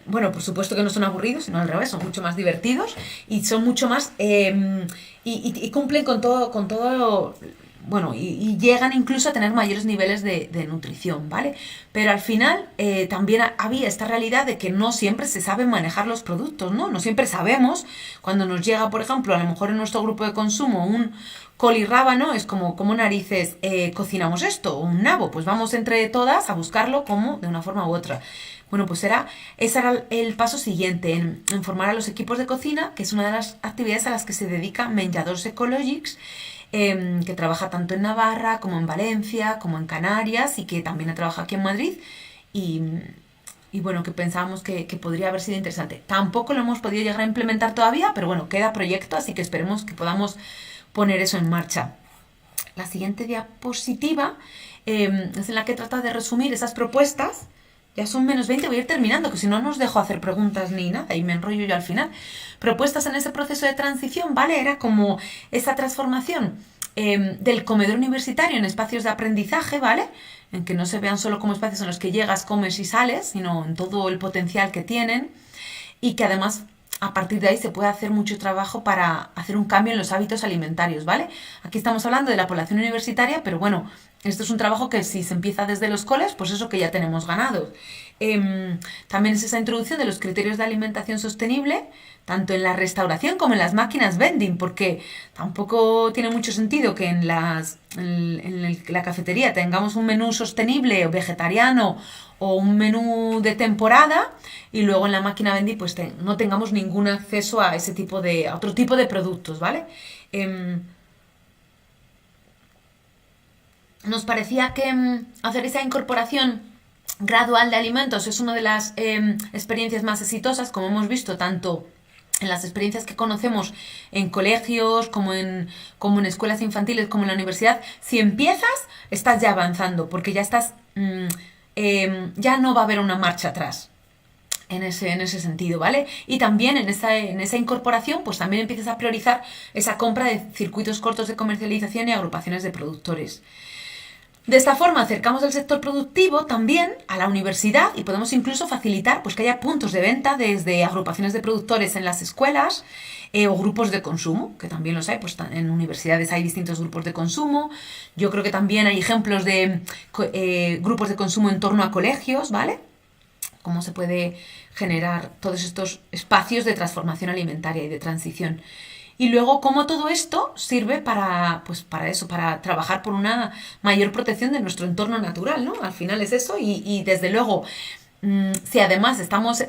bueno, por supuesto que no son aburridos, sino al revés, son mucho más divertidos y son mucho más y cumplen con todo bueno, y llegan incluso a tener mayores niveles de nutrición, ¿vale? Pero al final también había esta realidad de que no siempre se saben manejar los productos, ¿no? No siempre sabemos, cuando nos llega, por ejemplo, a lo mejor en nuestro grupo de consumo un colirrábano, es como narices cocinamos esto, o un nabo, pues vamos entre todas a buscarlo como de una forma u otra. Bueno, pues ese era el paso siguiente, en formar a los equipos de cocina, que es una de las actividades a las que se dedica Menjadors Ecològics, que trabaja tanto en Navarra como en Valencia, como en Canarias y que también ha trabajado aquí en Madrid y bueno, que pensábamos que podría haber sido interesante. Tampoco lo hemos podido llegar a implementar todavía, pero bueno, queda proyecto, así que esperemos que podamos poner eso en marcha. La siguiente diapositiva es en la que trata de resumir esas propuestas. Ya son menos 20, voy a ir terminando, que si no, no os dejo hacer preguntas ni nada y me enrollo yo al final. Propuestas en ese proceso de transición, ¿vale? Era como esa transformación del comedor universitario en espacios de aprendizaje, ¿vale? En que no se vean solo como espacios en los que llegas, comes y sales, sino en todo el potencial que tienen y que además a partir de ahí se puede hacer mucho trabajo para hacer un cambio en los hábitos alimentarios, ¿vale? Aquí estamos hablando de la población universitaria, pero bueno, esto es un trabajo que si se empieza desde los coles, pues eso que ya tenemos ganado. También es esa introducción de los criterios de alimentación sostenible, tanto en la restauración como en las máquinas vending, porque tampoco tiene mucho sentido que en la cafetería tengamos un menú sostenible o vegetariano o un menú de temporada y luego en la máquina vending pues no tengamos ningún acceso a otro tipo de productos, ¿vale? Nos parecía que hacer esa incorporación gradual de alimentos es una de las experiencias más exitosas, como hemos visto tanto en las experiencias que conocemos en colegios, como en escuelas infantiles, como en la universidad, si empiezas, estás ya avanzando, porque ya estás, ya no va a haber una marcha atrás. En ese sentido, ¿vale? Y también en esa incorporación, pues también empiezas a priorizar esa compra de circuitos cortos de comercialización y agrupaciones de productores. De esta forma acercamos el sector productivo también a la universidad y podemos incluso facilitar pues, que haya puntos de venta desde agrupaciones de productores en las escuelas o grupos de consumo, que también los hay, pues en universidades hay distintos grupos de consumo. Yo creo que también hay ejemplos de grupos de consumo en torno a colegios, ¿vale? Cómo se puede generar todos estos espacios de transformación alimentaria y de transición. Y luego cómo todo esto sirve para eso, para trabajar por una mayor protección de nuestro entorno natural, ¿no? Al final es eso y desde luego, si además estamos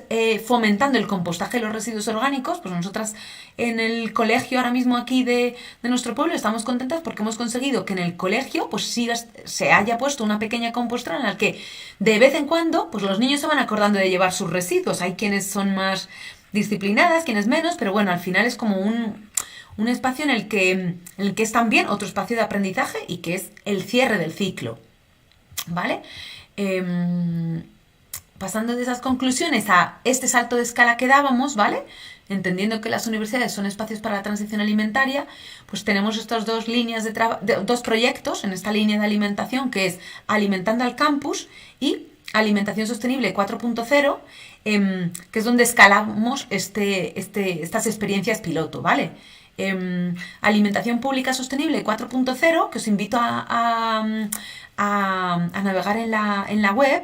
fomentando el compostaje de los residuos orgánicos, pues nosotras en el colegio ahora mismo aquí de nuestro pueblo estamos contentas porque hemos conseguido que en el colegio pues sí se haya puesto una pequeña compostera en la que de vez en cuando pues los niños se van acordando de llevar sus residuos. Hay quienes son más disciplinadas, quienes menos, pero bueno, al final es como un espacio en el que es también otro espacio de aprendizaje y que es el cierre del ciclo, ¿vale? Pasando de esas conclusiones a este salto de escala que dábamos, ¿vale? Entendiendo que las universidades son espacios para la transición alimentaria, pues tenemos estas dos líneas dos proyectos en esta línea de alimentación, que es Alimentando al Campus y Alimentación Sostenible 4.0, que es donde escalamos estas experiencias piloto, ¿vale? Alimentación Pública Sostenible 4.0, que os invito a navegar en la web.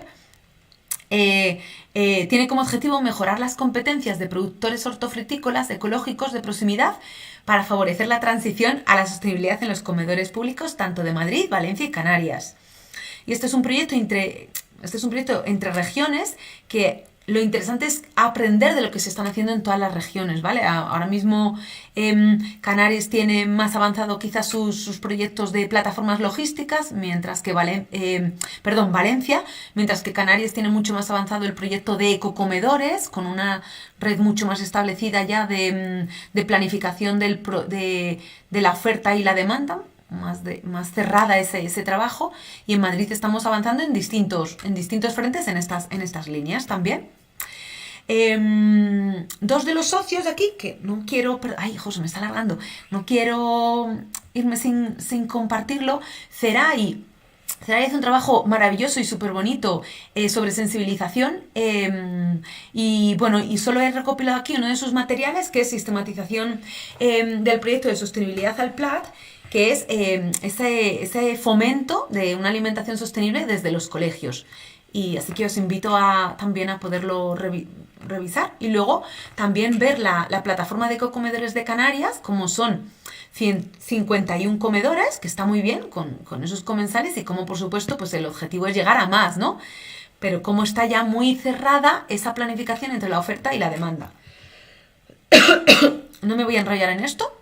Tiene como objetivo mejorar las competencias de productores hortofrutícolas ecológicos de proximidad para favorecer la transición a la sostenibilidad en los comedores públicos tanto de Madrid, Valencia y Canarias. Y este es un proyecto entre regiones que lo interesante es aprender de lo que se están haciendo en todas las regiones, ¿vale? Ahora mismo Canarias tiene más avanzado quizás sus proyectos de plataformas logísticas, mientras que Valencia, mientras que Canarias tiene mucho más avanzado el proyecto de ecocomedores, con una red mucho más establecida ya de planificación de la oferta y la demanda, más cerrada ese trabajo, y en Madrid estamos avanzando en distintos frentes en estas líneas también. Dos de los socios de aquí, que no quiero, ay, José, me está alargando, no quiero irme sin compartirlo. Ceray hace un trabajo maravilloso y súper bonito sobre sensibilización y bueno, y solo he recopilado aquí uno de sus materiales, que es sistematización del proyecto de sostenibilidad al PLAT, que es ese fomento de una alimentación sostenible desde los colegios. Y así que os invito también a poderlo revisar. Y luego también ver la plataforma de ecocomedores de Canarias, como son 51 comedores, que está muy bien con esos comensales, y como por supuesto pues el objetivo es llegar a más, ¿no? Pero cómo está ya muy cerrada esa planificación entre la oferta y la demanda. No me voy a enrollar en esto.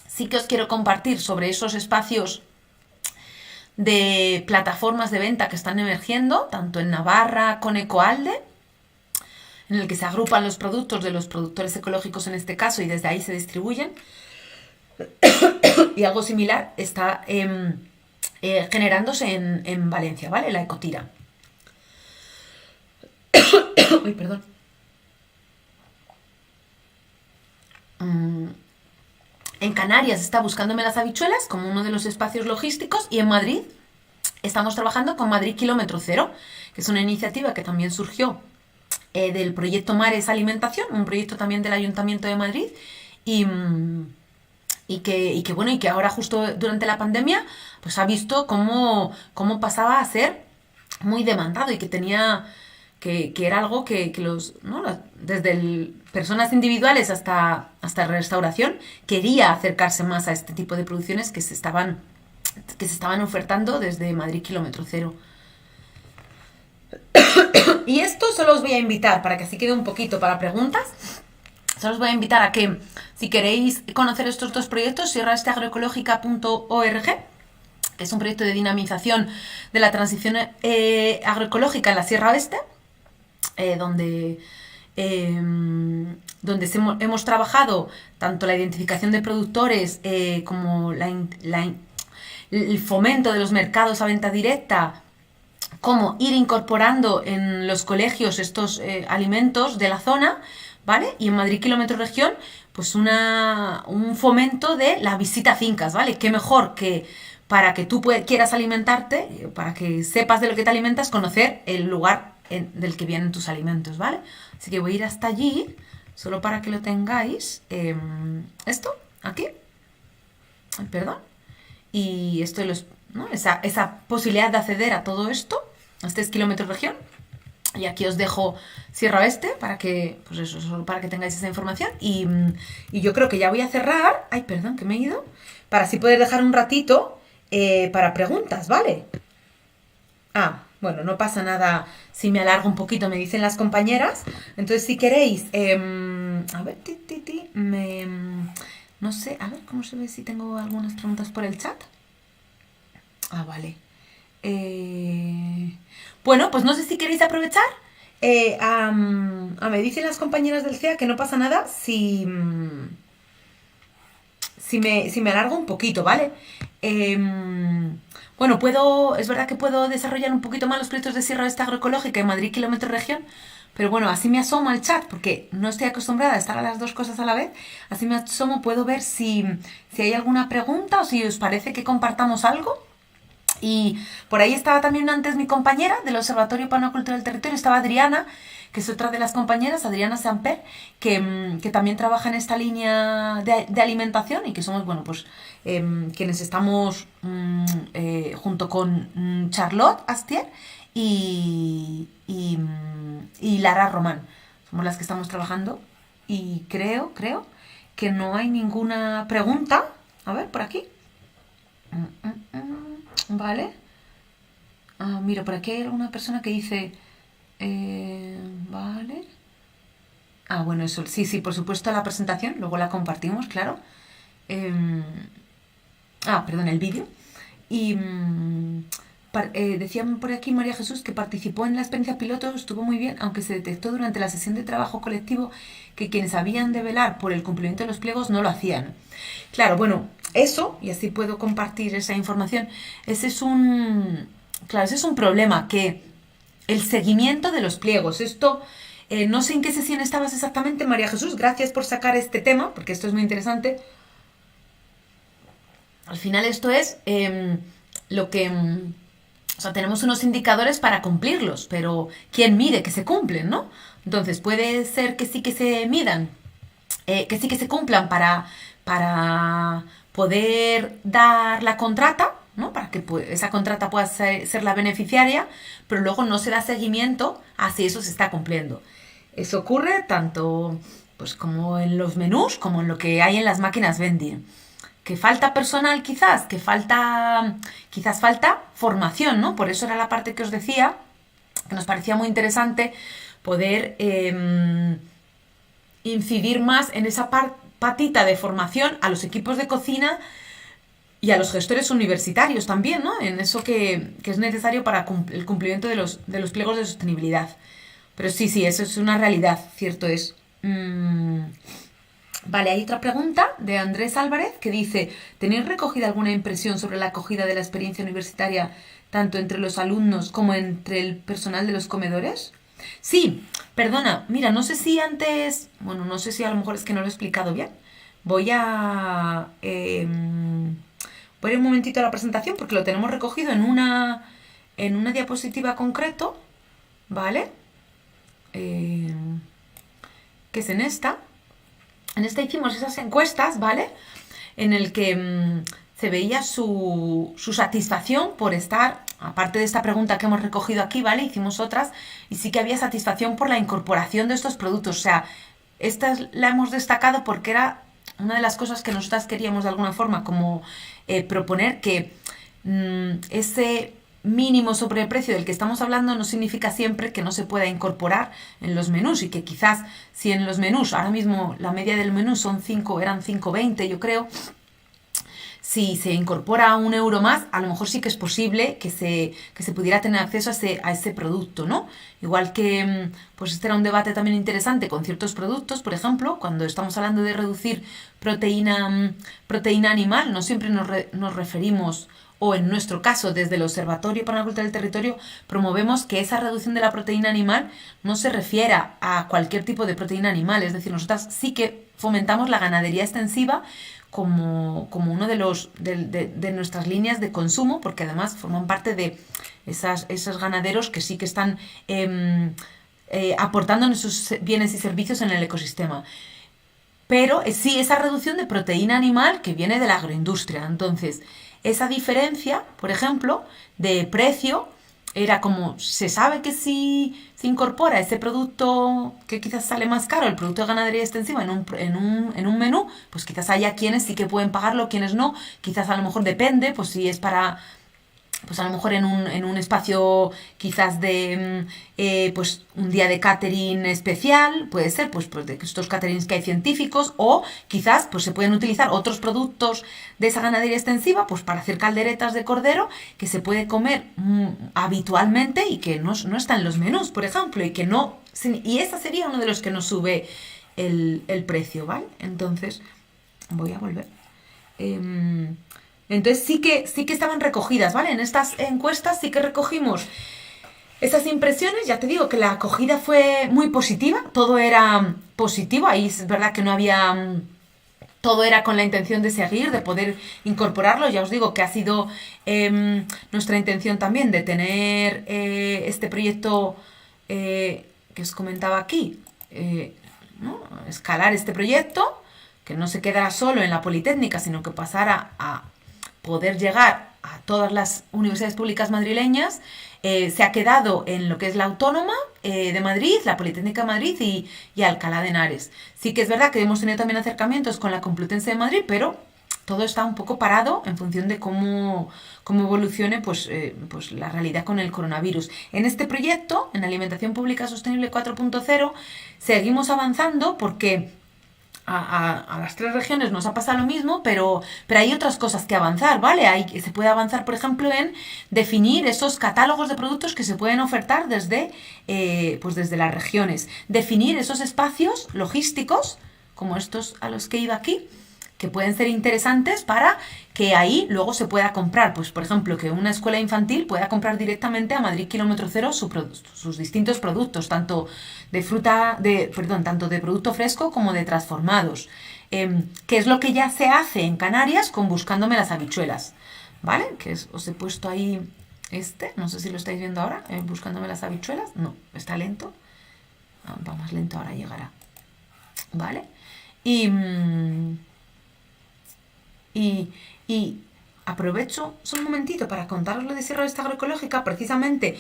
Sí que os quiero compartir sobre esos espacios de plataformas de venta que están emergiendo, tanto en Navarra con Ecoalde, en el que se agrupan los productos de los productores ecológicos en este caso y desde ahí se distribuyen. Y algo similar está generándose en Valencia, ¿vale? La Ecotira. Uy, perdón. En Canarias está Buscándome las Habichuelas como uno de los espacios logísticos, y en Madrid estamos trabajando con Madrid Kilómetro Cero, que es una iniciativa que también surgió del proyecto Mares Alimentación, un proyecto también del Ayuntamiento de Madrid, y que ahora justo durante la pandemia pues ha visto cómo pasaba a ser muy demandado, y que tenía que era algo que desde personas individuales hasta restauración quería acercarse más a este tipo de producciones que se estaban ofertando desde Madrid Kilómetro Cero. Y esto solo os voy a invitar, para que así quede un poquito para preguntas, solo os voy a invitar a que, si queréis conocer estos dos proyectos, sierraesteagroecológica.org, que es un proyecto de dinamización de la transición agroecológica en la Sierra Oeste, donde donde hemos trabajado tanto la identificación de productores como el fomento de los mercados a venta directa, como ir incorporando en los colegios estos alimentos de la zona, ¿vale? Y en Madrid Kilómetro Región, pues un fomento de la visita a fincas, ¿vale? Qué mejor que para que tú quieras alimentarte, para que sepas de lo que te alimentas, conocer el lugar del que vienen tus alimentos, ¿vale? Así que voy a ir hasta allí, solo para que lo tengáis. Esto, aquí. Ay, perdón. Y esto ¿no? Esa posibilidad de acceder a todo esto. Este es Kilómetro Región. Y aquí os dejo Sierra Oeste para que, pues eso, solo para que tengáis esa información. Y yo creo que ya voy a cerrar. Ay, perdón, que me he ido. Para así poder dejar un ratito para preguntas, ¿vale? Bueno, no pasa nada si me alargo un poquito, me dicen las compañeras. Entonces, si queréis, a ver, no sé, a ver, ¿cómo se ve si tengo algunas preguntas por el chat? Vale. Bueno, pues no sé si queréis aprovechar. Me dicen las compañeras del CEA que no pasa nada si me alargo un poquito, ¿vale? Bueno, es verdad que puedo desarrollar un poquito más los proyectos de Sierra Oeste Agroecológica en Madrid Kilómetro Región, pero bueno, así me asomo al chat, porque no estoy acostumbrada a estar a las dos cosas a la vez, así me asomo, puedo ver si hay alguna pregunta o si os parece que compartamos algo. Y por ahí estaba también antes mi compañera del Observatorio para una Cultura del Territorio, estaba Adriana, que es otra de las compañeras, Adriana Samper, que también trabaja en esta línea de alimentación y que somos, bueno, pues quienes estamos junto con Charlotte Astier y Lara Román. Somos las que estamos trabajando y creo que no hay ninguna pregunta. A ver, por aquí. Vale. Mira, por aquí hay alguna persona que dice... vale. Bueno, eso, sí, por supuesto la presentación, luego la compartimos, claro. Perdón, el vídeo. Y decían por aquí María Jesús que participó en la experiencia piloto, estuvo muy bien, aunque se detectó durante la sesión de trabajo colectivo que quienes habían de velar por el cumplimiento de los pliegos no lo hacían. Claro, bueno, eso, y así puedo compartir esa información, ese es un problema, que el seguimiento de los pliegos, esto, no sé en qué sesión estabas exactamente, María Jesús, gracias por sacar este tema, porque esto es muy interesante. Al final esto es lo que... O sea, tenemos unos indicadores para cumplirlos, pero ¿quién mide que se cumplen, no? Entonces, puede ser que sí que se midan, que sí que se cumplan para poder dar la contrata, ¿no? Para que esa contrata pueda ser la beneficiaria, pero luego no se da seguimiento a si eso se está cumpliendo. Eso ocurre tanto pues, como en los menús, como en lo que hay en las máquinas vending. Que falta personal quizás falta formación, ¿no? Por eso era la parte que os decía, que nos parecía muy interesante poder incidir más en esa patita de formación a los equipos de cocina y a los gestores universitarios también, ¿no? En eso que es necesario para el cumplimiento de los pliegos de sostenibilidad. Pero sí, eso es una realidad, cierto es. Vale, hay otra pregunta de Andrés Álvarez que dice: ¿tenéis recogida alguna impresión sobre la acogida de la experiencia universitaria tanto entre los alumnos como entre el personal de los comedores? Sí, perdona, mira, no sé si antes... Bueno, no sé si a lo mejor es que no lo he explicado bien. Voy a ir un momentito a la presentación porque lo tenemos recogido en una diapositiva concreto, ¿vale? Que es en esta. En esta hicimos esas encuestas, ¿vale? En el que se veía su satisfacción por estar, aparte de esta pregunta que hemos recogido aquí, ¿vale? Hicimos otras y sí que había satisfacción por la incorporación de estos productos. O sea, esta la hemos destacado porque era una de las cosas que nosotras queríamos de alguna forma como proponer, que ese mínimo sobreprecio del que estamos hablando no significa siempre que no se pueda incorporar en los menús, y que quizás si en los menús, ahora mismo la media del menú eran 5,20 yo creo, si se incorpora 1 euro más, a lo mejor sí que es posible que se pudiera tener acceso a ese producto, ¿no? Igual que, pues este era un debate también interesante con ciertos productos, por ejemplo, cuando estamos hablando de reducir proteína animal, no siempre nos referimos, o en nuestro caso, desde el Observatorio para la Cultura del Territorio, promovemos que esa reducción de la proteína animal no se refiera a cualquier tipo de proteína animal, es decir, nosotras sí que fomentamos la ganadería extensiva como uno de nuestras líneas de consumo, porque además forman parte de esos ganaderos que sí que están aportando esos bienes y servicios en el ecosistema. Pero sí, esa reducción de proteína animal que viene de la agroindustria. Entonces, esa diferencia, por ejemplo, de precio, era como, se sabe que si se incorpora ese producto que quizás sale más caro, el producto de ganadería extensiva, en un menú, pues quizás haya quienes sí que pueden pagarlo, quienes no. Quizás a lo mejor depende, pues si es para pues a lo mejor en un espacio quizás de pues un día de catering especial, puede ser pues de estos caterings que hay científicos, o quizás pues se pueden utilizar otros productos de esa ganadería extensiva pues para hacer calderetas de cordero que se puede comer habitualmente y que no están en los menús, por ejemplo, y ese sería uno de los que nos sube el precio, ¿vale? Entonces, voy a volver. Entonces sí que estaban recogidas, ¿vale? En estas encuestas sí que recogimos esas impresiones. Ya te digo que la acogida fue muy positiva, todo era positivo, ahí es verdad que no había... todo era con la intención de seguir, de poder incorporarlo. Ya os digo que ha sido nuestra intención también de tener este proyecto que os comentaba aquí, ¿no? Escalar este proyecto, que no se quedara solo en la Politécnica, sino que pasara a poder llegar a todas las universidades públicas madrileñas. Se ha quedado en lo que es la Autónoma de Madrid, la Politécnica de Madrid y Alcalá de Henares. Sí que es verdad que hemos tenido también acercamientos con la Complutense de Madrid, pero todo está un poco parado en función de cómo evolucione pues la realidad con el coronavirus. En este proyecto, en Alimentación Pública Sostenible 4.0, seguimos avanzando porque a las 3 regiones nos ha pasado lo mismo, pero hay otras cosas que avanzar, ¿vale? Se puede avanzar, por ejemplo, en definir esos catálogos de productos que se pueden ofertar pues desde las regiones. Definir esos espacios logísticos, como estos a los que iba aquí, que pueden ser interesantes para que ahí luego se pueda comprar. Pues, por ejemplo, que una escuela infantil pueda comprar directamente a Madrid Kilómetro Cero sus distintos productos, tanto de tanto de producto fresco como de transformados. Que es lo que ya se hace en Canarias con Buscándome las habichuelas, ¿vale? Os he puesto ahí no sé si lo estáis viendo ahora, Buscándome las habichuelas. No, está lento. Va más lento, ahora llegará. ¿Vale? Y aprovecho solo un momentito para contaros lo de Sierra Oeste Agroecológica. Precisamente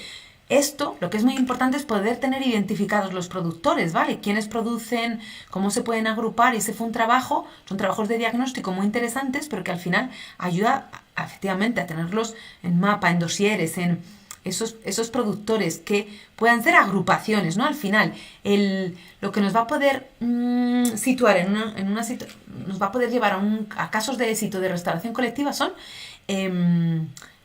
esto, lo que es muy importante es poder tener identificados los productores, ¿vale? Quiénes producen, cómo se pueden agrupar, y ese fue son trabajos de diagnóstico muy interesantes, pero que al final ayuda efectivamente a tenerlos en mapa, en dosieres, en esos productores que puedan ser agrupaciones, ¿no? Al final, lo que nos va a poder situar nos va a poder llevar a casos de éxito de restauración colectiva son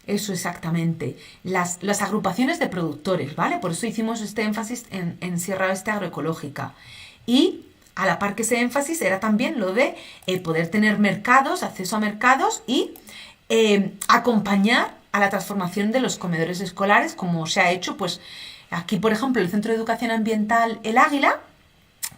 eso exactamente, las agrupaciones de productores, ¿vale? Por eso hicimos este énfasis en Sierra Oeste Agroecológica. Y a la par que ese énfasis era también lo de poder tener mercados, acceso a mercados y acompañar a la transformación de los comedores escolares, como se ha hecho, pues aquí, por ejemplo, el Centro de Educación Ambiental El Águila,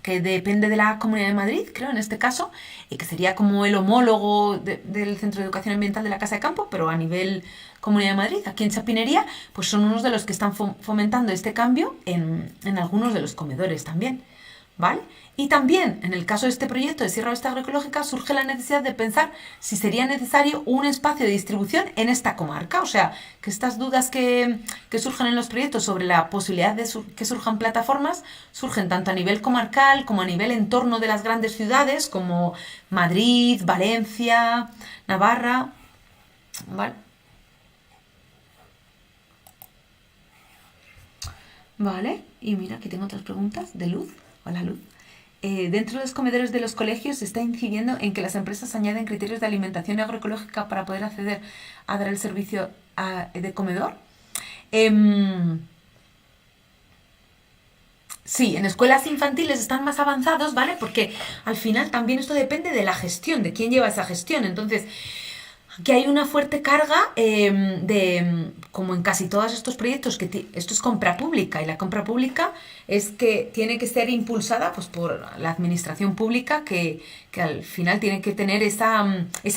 que depende de la Comunidad de Madrid, creo, en este caso, y que sería como el homólogo del Centro de Educación Ambiental de la Casa de Campo, pero a nivel Comunidad de Madrid, aquí en Chapinería, pues son unos de los que están fomentando este cambio en algunos de los comedores también, ¿vale? Y también, en el caso de este proyecto de Sierra Oeste Agroecológica, surge la necesidad de pensar si sería necesario un espacio de distribución en esta comarca. O sea, que estas dudas que surgen en los proyectos sobre la posibilidad de que surjan plataformas, surgen tanto a nivel comarcal como a nivel entorno de las grandes ciudades, como Madrid, Valencia, Navarra, ¿vale? Vale, y mira, aquí tengo otras preguntas de Luz. Hola, Luz. dentro de los comedores de los colegios se está incidiendo en que las empresas añaden criterios de alimentación agroecológica para poder acceder a dar el servicio de comedor. Sí, en escuelas infantiles están más avanzados, ¿vale? Porque al final también esto depende de la gestión, de quién lleva esa gestión. Entonces, aquí hay una fuerte carga como en casi todos estos proyectos, esto es compra pública, y la compra pública es que tiene que ser impulsada pues, por la administración pública que al final tiene que tener esa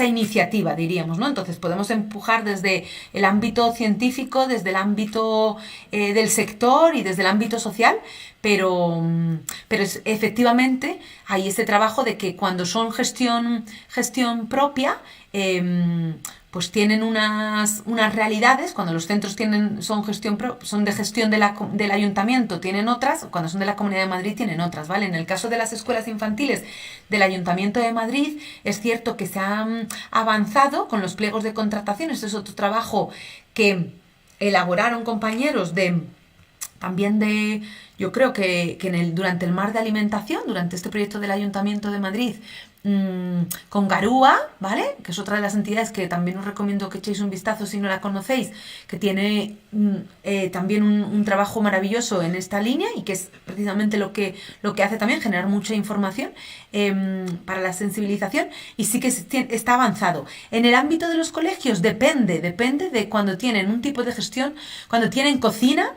iniciativa, diríamos, ¿no? Entonces podemos empujar desde el ámbito científico, desde el ámbito del sector y desde el ámbito social, pero efectivamente hay ese trabajo de que cuando son gestión propia, pues tienen unas realidades. Cuando los centros son de gestión del ayuntamiento, tienen otras. Cuando son de la Comunidad de Madrid, tienen otras, ¿vale? En el caso de las escuelas infantiles del Ayuntamiento de Madrid, es cierto que se han avanzado con los pliegos de contratación. Este es otro trabajo que elaboraron compañeros yo creo que durante el mar de alimentación, durante este proyecto del Ayuntamiento de Madrid, con Garúa, ¿vale? Que es otra de las entidades que también os recomiendo que echéis un vistazo si no la conocéis, que tiene también un trabajo maravilloso en esta línea y que es precisamente lo que hace también generar mucha información para la sensibilización, y sí que está avanzado. En el ámbito de los colegios depende de cuando tienen un tipo de gestión, cuando tienen cocina,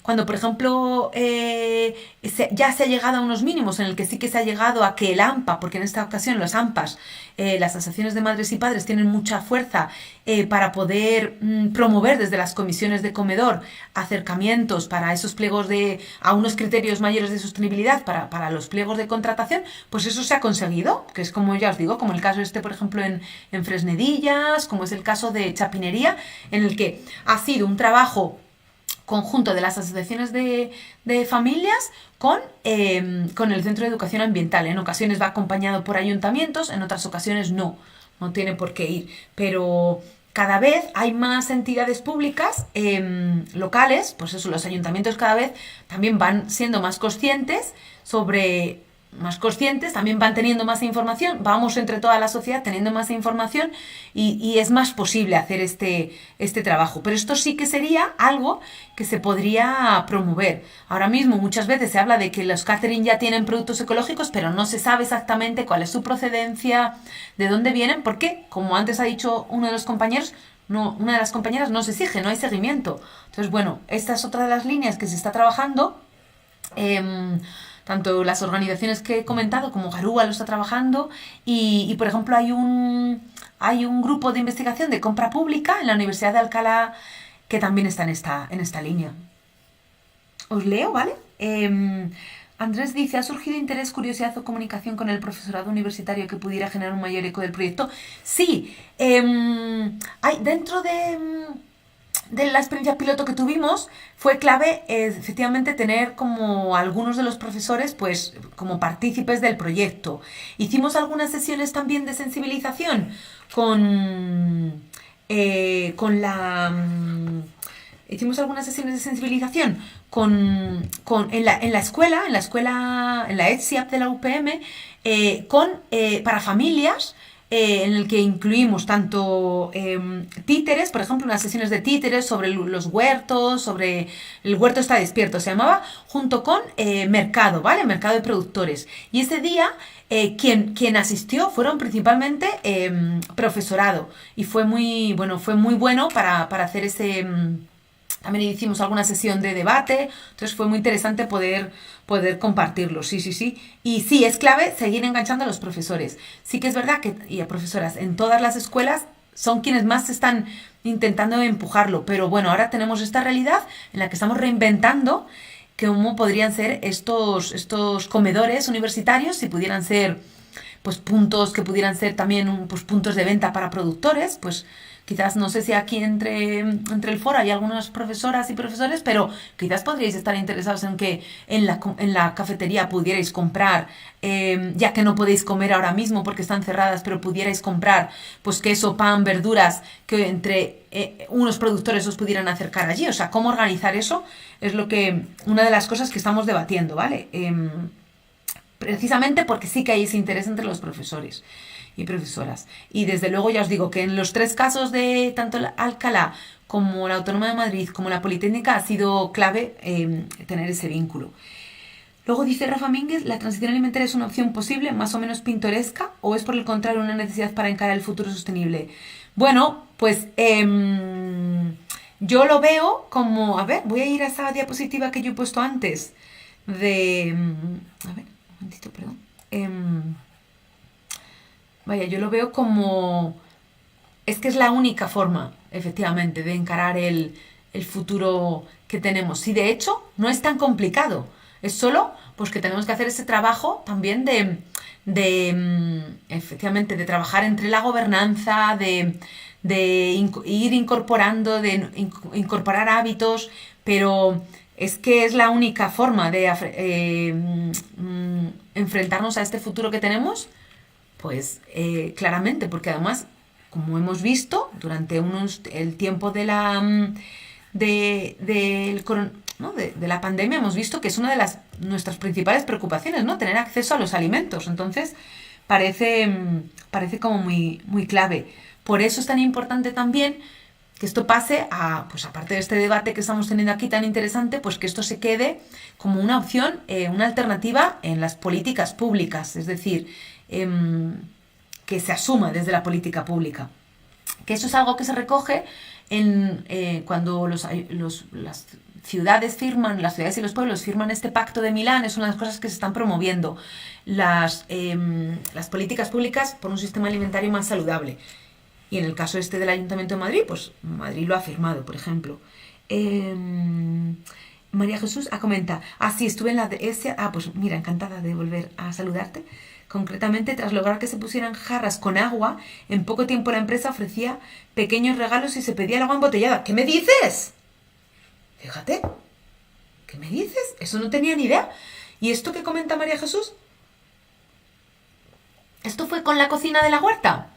cuando por ejemplo ya se ha llegado a unos mínimos en el que sí que se ha llegado a que el AMPA, porque en esta ocasión los AMPAs, las asociaciones de madres y padres, tienen mucha fuerza para poder promover desde las comisiones de comedor acercamientos para esos pliegos a unos criterios mayores de sostenibilidad para los pliegos de contratación, pues eso se ha conseguido, que es como ya os digo, como el caso por ejemplo en Fresnedillas, como es el caso de Chapinería, en el que ha sido un trabajo conjunto de las asociaciones de familias con el Centro de Educación Ambiental. En ocasiones va acompañado por ayuntamientos, en otras ocasiones no tiene por qué ir, pero cada vez hay más entidades públicas locales, pues eso, los ayuntamientos cada vez también van siendo más conscientes también van teniendo más información, vamos entre toda la sociedad teniendo más información y es más posible hacer este trabajo. Pero esto sí que sería algo que se podría promover. Ahora mismo muchas veces se habla de que los catering ya tienen productos ecológicos, pero no se sabe exactamente cuál es su procedencia, de dónde vienen, porque, como antes ha dicho uno de los compañeros, una de las compañeras, no se exige, no hay seguimiento. Entonces, bueno, esta es otra de las líneas que se está trabajando. Tanto las organizaciones que he comentado como Garúa lo está trabajando y por ejemplo hay un grupo de investigación de compra pública en la Universidad de Alcalá que también está en esta línea. Os leo, ¿vale? Andrés dice, ¿ha surgido interés, curiosidad o comunicación con el profesorado universitario que pudiera generar un mayor eco del proyecto? Sí, hay dentro de la experiencia piloto que tuvimos, fue clave efectivamente tener como algunos de los profesores pues como partícipes del proyecto. Hicimos algunas sesiones también de sensibilización hicimos algunas sesiones de sensibilización en la escuela, en la ETSIAP de la UPM, para familias, en el que incluimos tanto títeres, por ejemplo, unas sesiones de títeres sobre los huertos, sobre el huerto está despierto, se llamaba, junto con mercado, ¿vale? Mercado de productores. Y ese día quien asistió fueron principalmente profesorado y fue muy bueno para hacer ese... También hicimos alguna sesión de debate, entonces fue muy interesante poder compartirlo, sí. Y sí, es clave seguir enganchando a los profesores. Sí que es verdad y a profesoras en todas las escuelas son quienes más están intentando empujarlo, pero bueno, ahora tenemos esta realidad en la que estamos reinventando cómo podrían ser estos comedores universitarios, si pudieran ser pues puntos que pudieran ser también pues puntos de venta para productores, pues quizás no sé si aquí entre el foro hay algunas profesoras y profesores, pero quizás podríais estar interesados en que en la cafetería pudierais comprar, ya que no podéis comer ahora mismo porque están cerradas, pero pudierais comprar pues queso, pan, verduras, que entre unos productores os pudieran acercar allí. O sea, cómo organizar eso es una de las cosas que estamos debatiendo, ¿vale? precisamente porque sí que hay ese interés entre los profesores y profesoras. Y desde luego ya os digo que en los 3 casos de tanto Alcalá como la Autónoma de Madrid como la Politécnica ha sido clave tener ese vínculo. Luego dice Rafa Mínguez, ¿la transición alimentaria es una opción posible, más o menos pintoresca, o es por el contrario una necesidad para encarar el futuro sostenible? Bueno, pues yo lo veo como, a ver, voy a ir a esa diapositiva que yo he puesto antes a ver, un momentito, perdón. Vaya, yo lo veo como, es que es la única forma, efectivamente, de encarar el futuro que tenemos. Si de hecho no es tan complicado, es solo pues que tenemos que hacer ese trabajo también efectivamente, de trabajar entre la gobernanza, ir incorporando, incorporar hábitos, pero es que es la única forma de enfrentarnos a este futuro que tenemos, pues claramente, porque además, como hemos visto durante el tiempo de la pandemia, hemos visto que es una de nuestras principales preocupaciones, ¿no? Tener acceso a los alimentos. Entonces, parece como muy, muy clave. Por eso es tan importante también que esto pase pues aparte de este debate que estamos teniendo aquí tan interesante, pues que esto se quede como una opción, una alternativa en las políticas públicas, es decir, que se asuma desde la política pública. Que eso es algo que se recoge cuando las ciudades y los pueblos firman este Pacto de Milán. Es una de las cosas que se están promoviendo, las políticas públicas por un sistema alimentario más saludable. Y en el caso del Ayuntamiento de Madrid, pues Madrid lo ha firmado, por ejemplo. María Jesús comenta, sí, estuve en la DS. Pues mira, encantada de volver a saludarte. Concretamente, tras lograr que se pusieran jarras con agua, en poco tiempo la empresa ofrecía pequeños regalos y se pedía el agua embotellada. ¿Qué me dices? Fíjate, ¿qué me dices? Eso no tenía ni idea. ¿Y esto que comenta María Jesús? ¿Esto fue con la cocina de la huerta?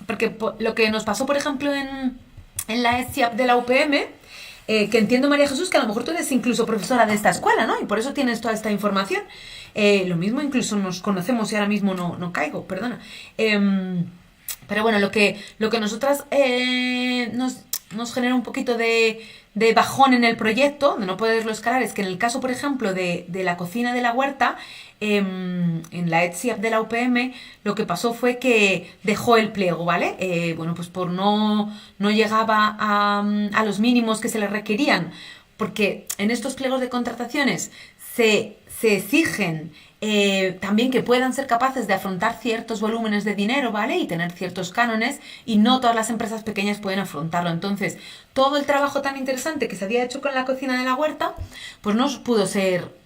Porque lo que nos pasó, por ejemplo, en la ESIAP de la UPM, que entiendo, María Jesús, que a lo mejor tú eres incluso profesora de esta escuela, ¿no? Y por eso tienes toda esta información. Lo mismo incluso nos conocemos y ahora mismo no caigo, perdona. Pero bueno, lo que nosotras nos genera un poquito de bajón en el proyecto, de no poderlo escalar, es que en el caso, por ejemplo, de la cocina de la huerta, en la ETSIAP de la UPM, lo que pasó fue que dejó el pliego, ¿vale? Bueno, pues por no llegaba a los mínimos que se le requerían, porque en estos pliegos de contrataciones se exigen también que puedan ser capaces de afrontar ciertos volúmenes de dinero, ¿vale? Y tener ciertos cánones, y no todas las empresas pequeñas pueden afrontarlo. Entonces, todo el trabajo tan interesante que se había hecho con la cocina de la huerta, pues no pudo ser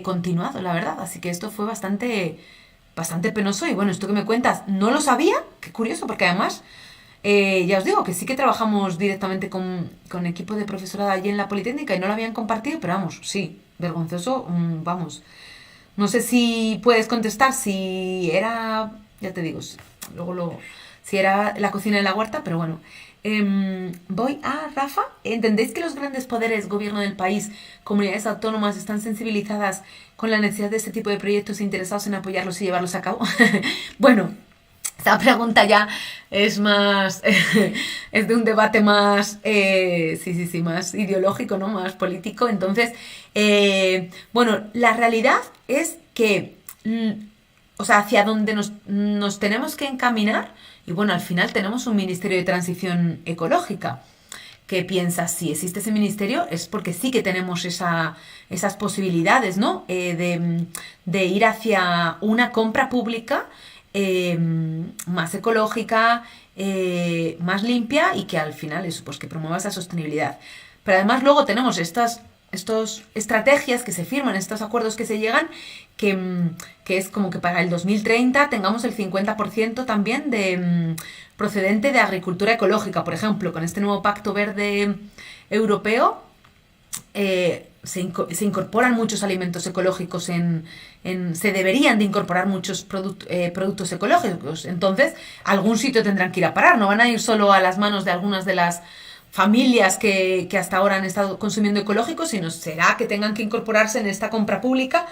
continuado, la verdad. Así que esto fue bastante penoso. Y bueno, esto que me cuentas, no lo sabía, qué curioso, porque además, ya os digo que sí que trabajamos directamente con equipo de profesorado allí en la Politécnica y no lo habían compartido, pero vamos, sí, vergonzoso, vamos. No sé si puedes contestar si era, ya te digo, si era la cocina de la huerta, pero bueno. Voy a Rafa. ¿Entendéis que los grandes poderes, gobierno del país, comunidades autónomas, están sensibilizadas con la necesidad de este tipo de proyectos e interesados en apoyarlos y llevarlos a cabo? Bueno, esta pregunta ya es más, es de un debate más, más ideológico, ¿no? Más político. Entonces, bueno, la realidad es que, hacia donde nos tenemos que encaminar, y bueno, al final tenemos un Ministerio de Transición Ecológica, que piensa, si existe ese ministerio, es porque sí que tenemos esas posibilidades, ¿no? De ir hacia una compra pública más ecológica, más limpia, y que al final eso, pues que promueva esa sostenibilidad. Pero además luego tenemos estas estrategias que se firman, estos acuerdos que se llegan, que es como que para el 2030 tengamos el 50% también procedente de agricultura ecológica. Por ejemplo, con este nuevo Pacto Verde Europeo, se incorporan muchos alimentos ecológicos, se deberían de incorporar muchos productos ecológicos. Entonces, algún sitio tendrán que ir a parar, no van a ir solo a las manos de algunas de las familias que hasta ahora han estado consumiendo ecológicos, sino será que tengan que incorporarse en esta compra pública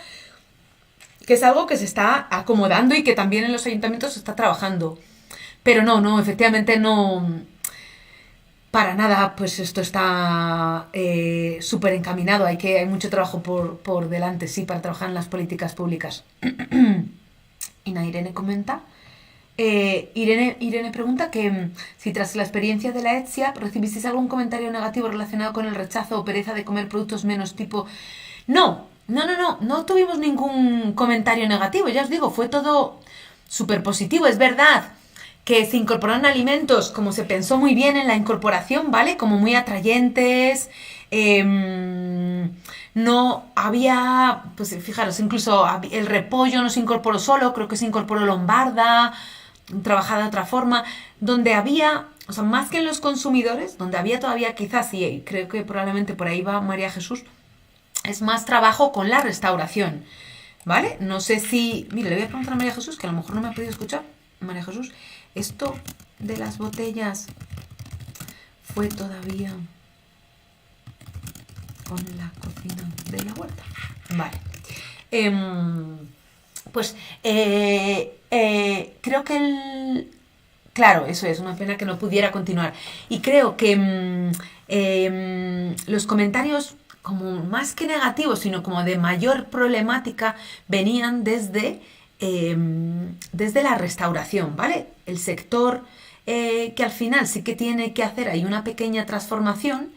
que es algo que se está acomodando y que también en los ayuntamientos se está trabajando. Pero no, efectivamente no, para nada, pues esto está súper encaminado. Hay mucho trabajo por delante, sí, para trabajar en las políticas públicas. Y Irene comenta. Irene pregunta que si tras la experiencia de la ETSIA recibisteis algún comentario negativo relacionado con el rechazo o pereza de comer productos menos tipo... No tuvimos ningún comentario negativo, ya os digo, fue todo súper positivo. Es verdad que se incorporaron alimentos como se pensó muy bien en la incorporación, ¿vale? Como muy atrayentes. No había, pues fijaros, incluso el repollo no se incorporó solo, creo que se incorporó lombarda, trabajada de otra forma, donde había, o sea, más que en los consumidores, donde había todavía quizás, y creo que probablemente por ahí va María Jesús, es más trabajo con la restauración, ¿vale? No sé si, mire, le voy a preguntar a María Jesús, que a lo mejor no me ha podido escuchar. María Jesús, esto de las botellas fue todavía con la cocina de la huerta. Vale. Pues creo que claro, eso es una pena que no pudiera continuar. Y creo que los comentarios como más que negativos, sino como de mayor problemática, venían desde la restauración, ¿vale? El sector que al final sí que tiene que hacer ahí una pequeña transformación,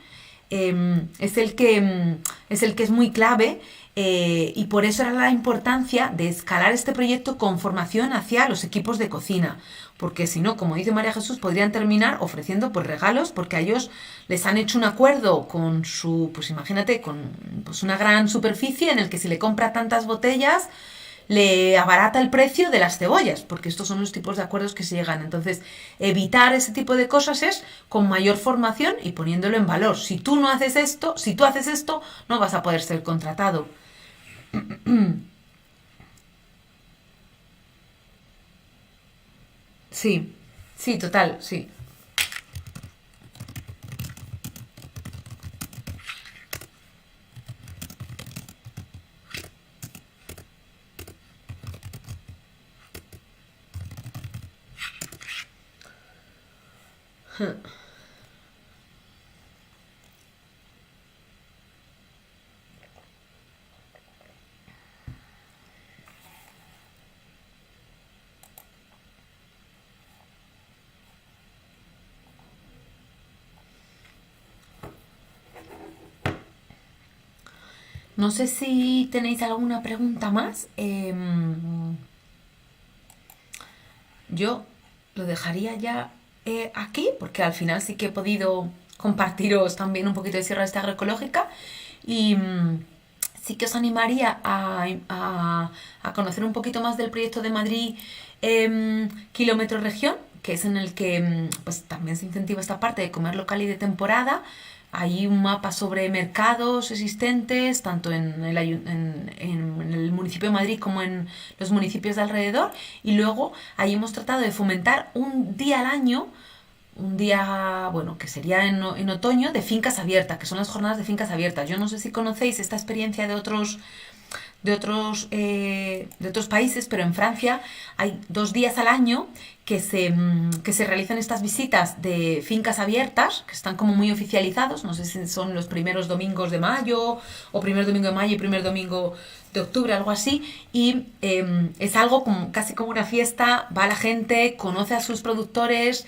es el que es muy clave, y por eso era la importancia de escalar este proyecto con formación hacia los equipos de cocina, porque si no, como dice María Jesús, podrían terminar ofreciendo pues regalos, porque a ellos les han hecho un acuerdo con su, pues imagínate, con pues una gran superficie en el que si le compra tantas botellas le abarata el precio de las cebollas, porque estos son los tipos de acuerdos que se llegan. Entonces, evitar ese tipo de cosas es con mayor formación y poniéndolo en valor. Si tú haces esto, no vas a poder ser contratado. Sí, sí, total, sí. No sé si tenéis alguna pregunta más. Yo lo dejaría ya aquí, porque al final sí que he podido compartiros también un poquito de Sierra Esta Agroecológica, y sí que os animaría a conocer un poquito más del proyecto de Madrid Kilómetro Región, que es en el que pues también se incentiva esta parte de comer local y de temporada. Hay un mapa sobre mercados existentes, tanto en el municipio de Madrid como en los municipios de alrededor. Y luego ahí hemos tratado de fomentar un día al año, un día, bueno, que sería en otoño, de fincas abiertas, que son las jornadas de fincas abiertas. Yo no sé si conocéis esta experiencia de otros países, pero en Francia hay 2 días al año que se realizan estas visitas de fincas abiertas, que están como muy oficializados. No sé si son los primeros domingos de mayo, o primer domingo de mayo y primer domingo de octubre, algo así, y es algo casi como una fiesta. Va la gente, conoce a sus productores,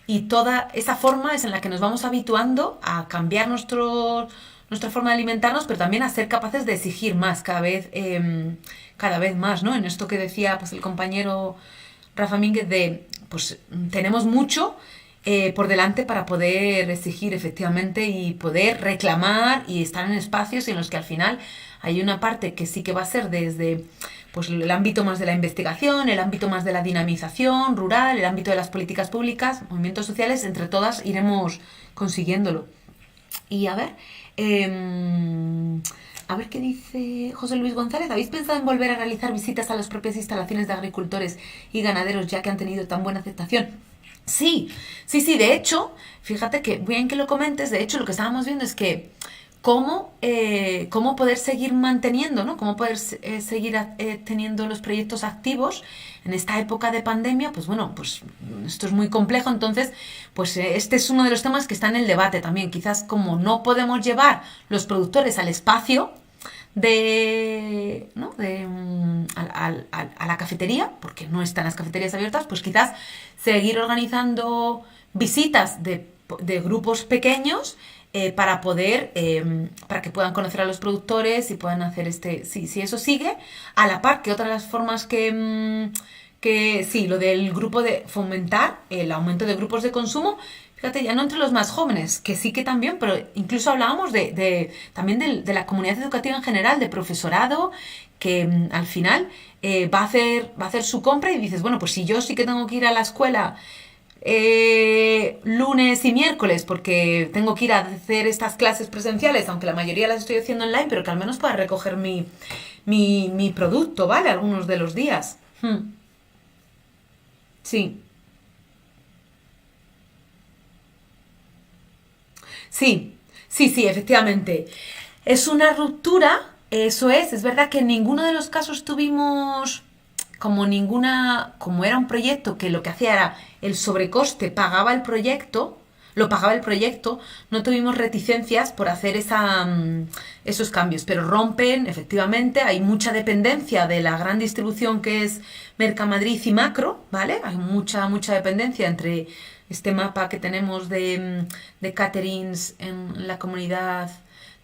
y toda esa forma es en la que nos vamos habituando a cambiar nuestra forma de alimentarnos, pero también a ser capaces de exigir más cada vez más, ¿no? En esto que decía pues el compañero Rafa Mínguez de, pues tenemos mucho por delante para poder exigir efectivamente y poder reclamar y estar en espacios en los que al final hay una parte que sí que va a ser desde pues el ámbito más de la investigación, el ámbito más de la dinamización rural, el ámbito de las políticas públicas, movimientos sociales. Entre todas iremos consiguiéndolo. Y a ver qué dice José Luis González. ¿Habéis pensado en volver a realizar visitas a las propias instalaciones de agricultores y ganaderos, ya que han tenido tan buena aceptación? Sí. De hecho, fíjate que bien que lo comentes. De hecho, lo que estábamos viendo es que cómo poder seguir manteniendo, ¿no? Cómo poder seguir teniendo los proyectos activos en esta época de pandemia. Pues bueno, pues esto es muy complejo, entonces pues este es uno de los temas que está en el debate también. Quizás como no podemos llevar los productores al espacio ¿no? A la cafetería, porque no están las cafeterías abiertas, pues quizás seguir organizando visitas de grupos pequeños para que puedan conocer a los productores y puedan hacer si eso sigue, a la par que otra de las formas que sí, lo del grupo de fomentar el aumento de grupos de consumo, fíjate, ya no entre los más jóvenes, que sí que también, pero incluso hablábamos también de la comunidad educativa en general, de profesorado, que al final va a hacer su compra y dices, bueno, pues si yo sí que tengo que ir a la escuela lunes y miércoles porque tengo que ir a hacer estas clases presenciales, aunque la mayoría las estoy haciendo online, pero que al menos pueda recoger mi producto, ¿vale? Algunos de los días. Sí, sí, sí, efectivamente. Es una ruptura, eso es verdad que en ninguno de los casos tuvimos como era un proyecto que lo que hacía era el sobrecoste lo pagaba el proyecto, no tuvimos reticencias por hacer esos cambios, pero rompen, efectivamente, hay mucha dependencia de la gran distribución que es Mercamadrid y Macro, ¿vale? Hay mucha dependencia entre este mapa que tenemos de caterings en la comunidad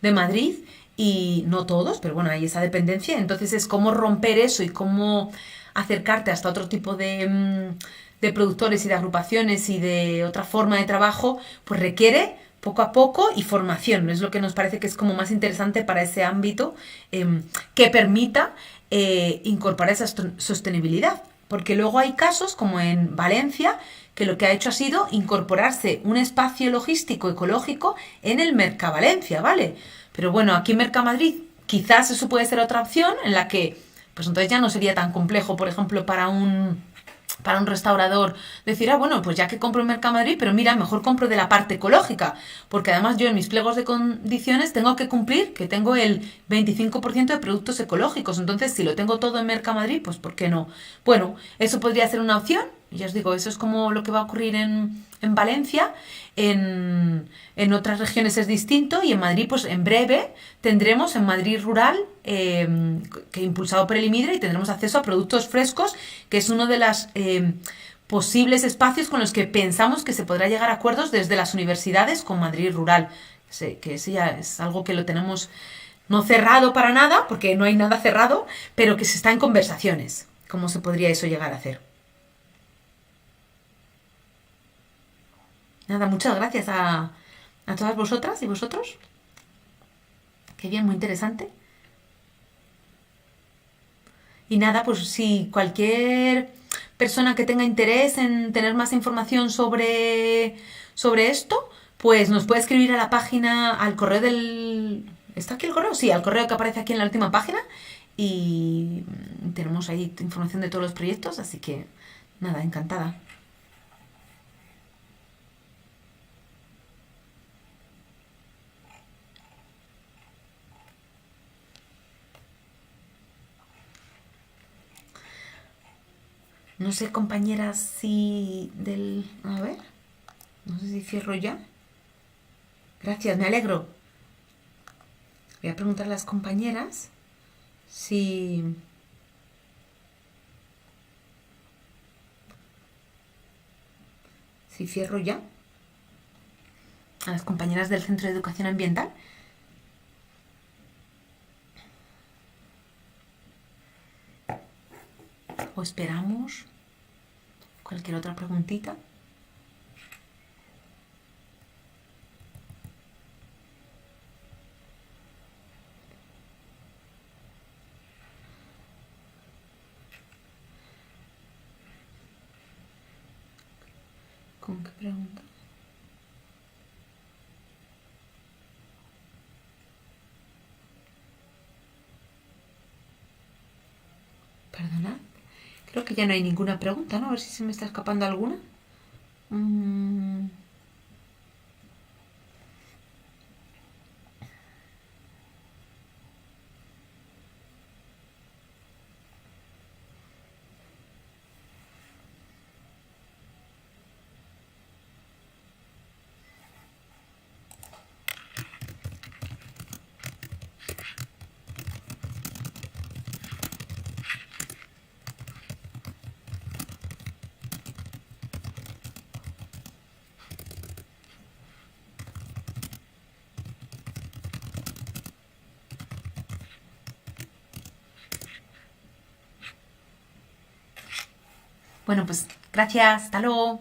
de Madrid y no todos, pero bueno, hay esa dependencia, entonces es cómo romper eso y cómo acercarte hasta otro tipo de productores y de agrupaciones y de otra forma de trabajo, pues requiere poco a poco y formación. Es lo que nos parece que es como más interesante para ese ámbito que permita incorporar esa sostenibilidad. Porque luego hay casos como en Valencia que lo que ha hecho ha sido incorporarse un espacio logístico ecológico en el Mercavalencia, ¿vale? Pero bueno, aquí en Mercamadrid quizás eso puede ser otra opción en la que pues entonces ya no sería tan complejo, por ejemplo, para un restaurador decir, bueno, pues ya que compro en Mercamadrid, pero mira, mejor compro de la parte ecológica, porque además yo en mis pliegos de condiciones tengo que cumplir que tengo el 25% de productos ecológicos, entonces si lo tengo todo en Mercamadrid, pues ¿por qué no? Bueno, eso podría ser una opción, ya os digo, eso es como lo que va a ocurrir en Valencia, en otras regiones es distinto y en Madrid pues en breve tendremos en Madrid Rural que impulsado por el IMIDRE y tendremos acceso a productos frescos, que es uno de los posibles espacios con los que pensamos que se podrá llegar a acuerdos desde las universidades con Madrid Rural, que ese ya es algo que lo tenemos no cerrado para nada, porque no hay nada cerrado, pero que se está en conversaciones. ¿Cómo se podría eso llegar a hacer? Nada, muchas gracias a todas vosotras y vosotros. Qué bien, muy interesante. Y nada, pues si cualquier persona que tenga interés en tener más información sobre esto, pues nos puede escribir a la página, al correo del... ¿Está aquí el correo? Sí, al correo que aparece aquí en la última página. Y tenemos ahí información de todos los proyectos, así que nada, encantada. No sé, compañeras, si del... A ver, no sé si cierro ya. Gracias, me alegro. Voy a preguntar a las compañeras si... Si cierro ya. A las compañeras del Centro de Educación Ambiental. O esperamos cualquier otra preguntita. ¿Con qué pregunta? Perdona. Creo que ya no hay ninguna pregunta, ¿no? A ver si se me está escapando alguna. Bueno, pues gracias, hasta luego.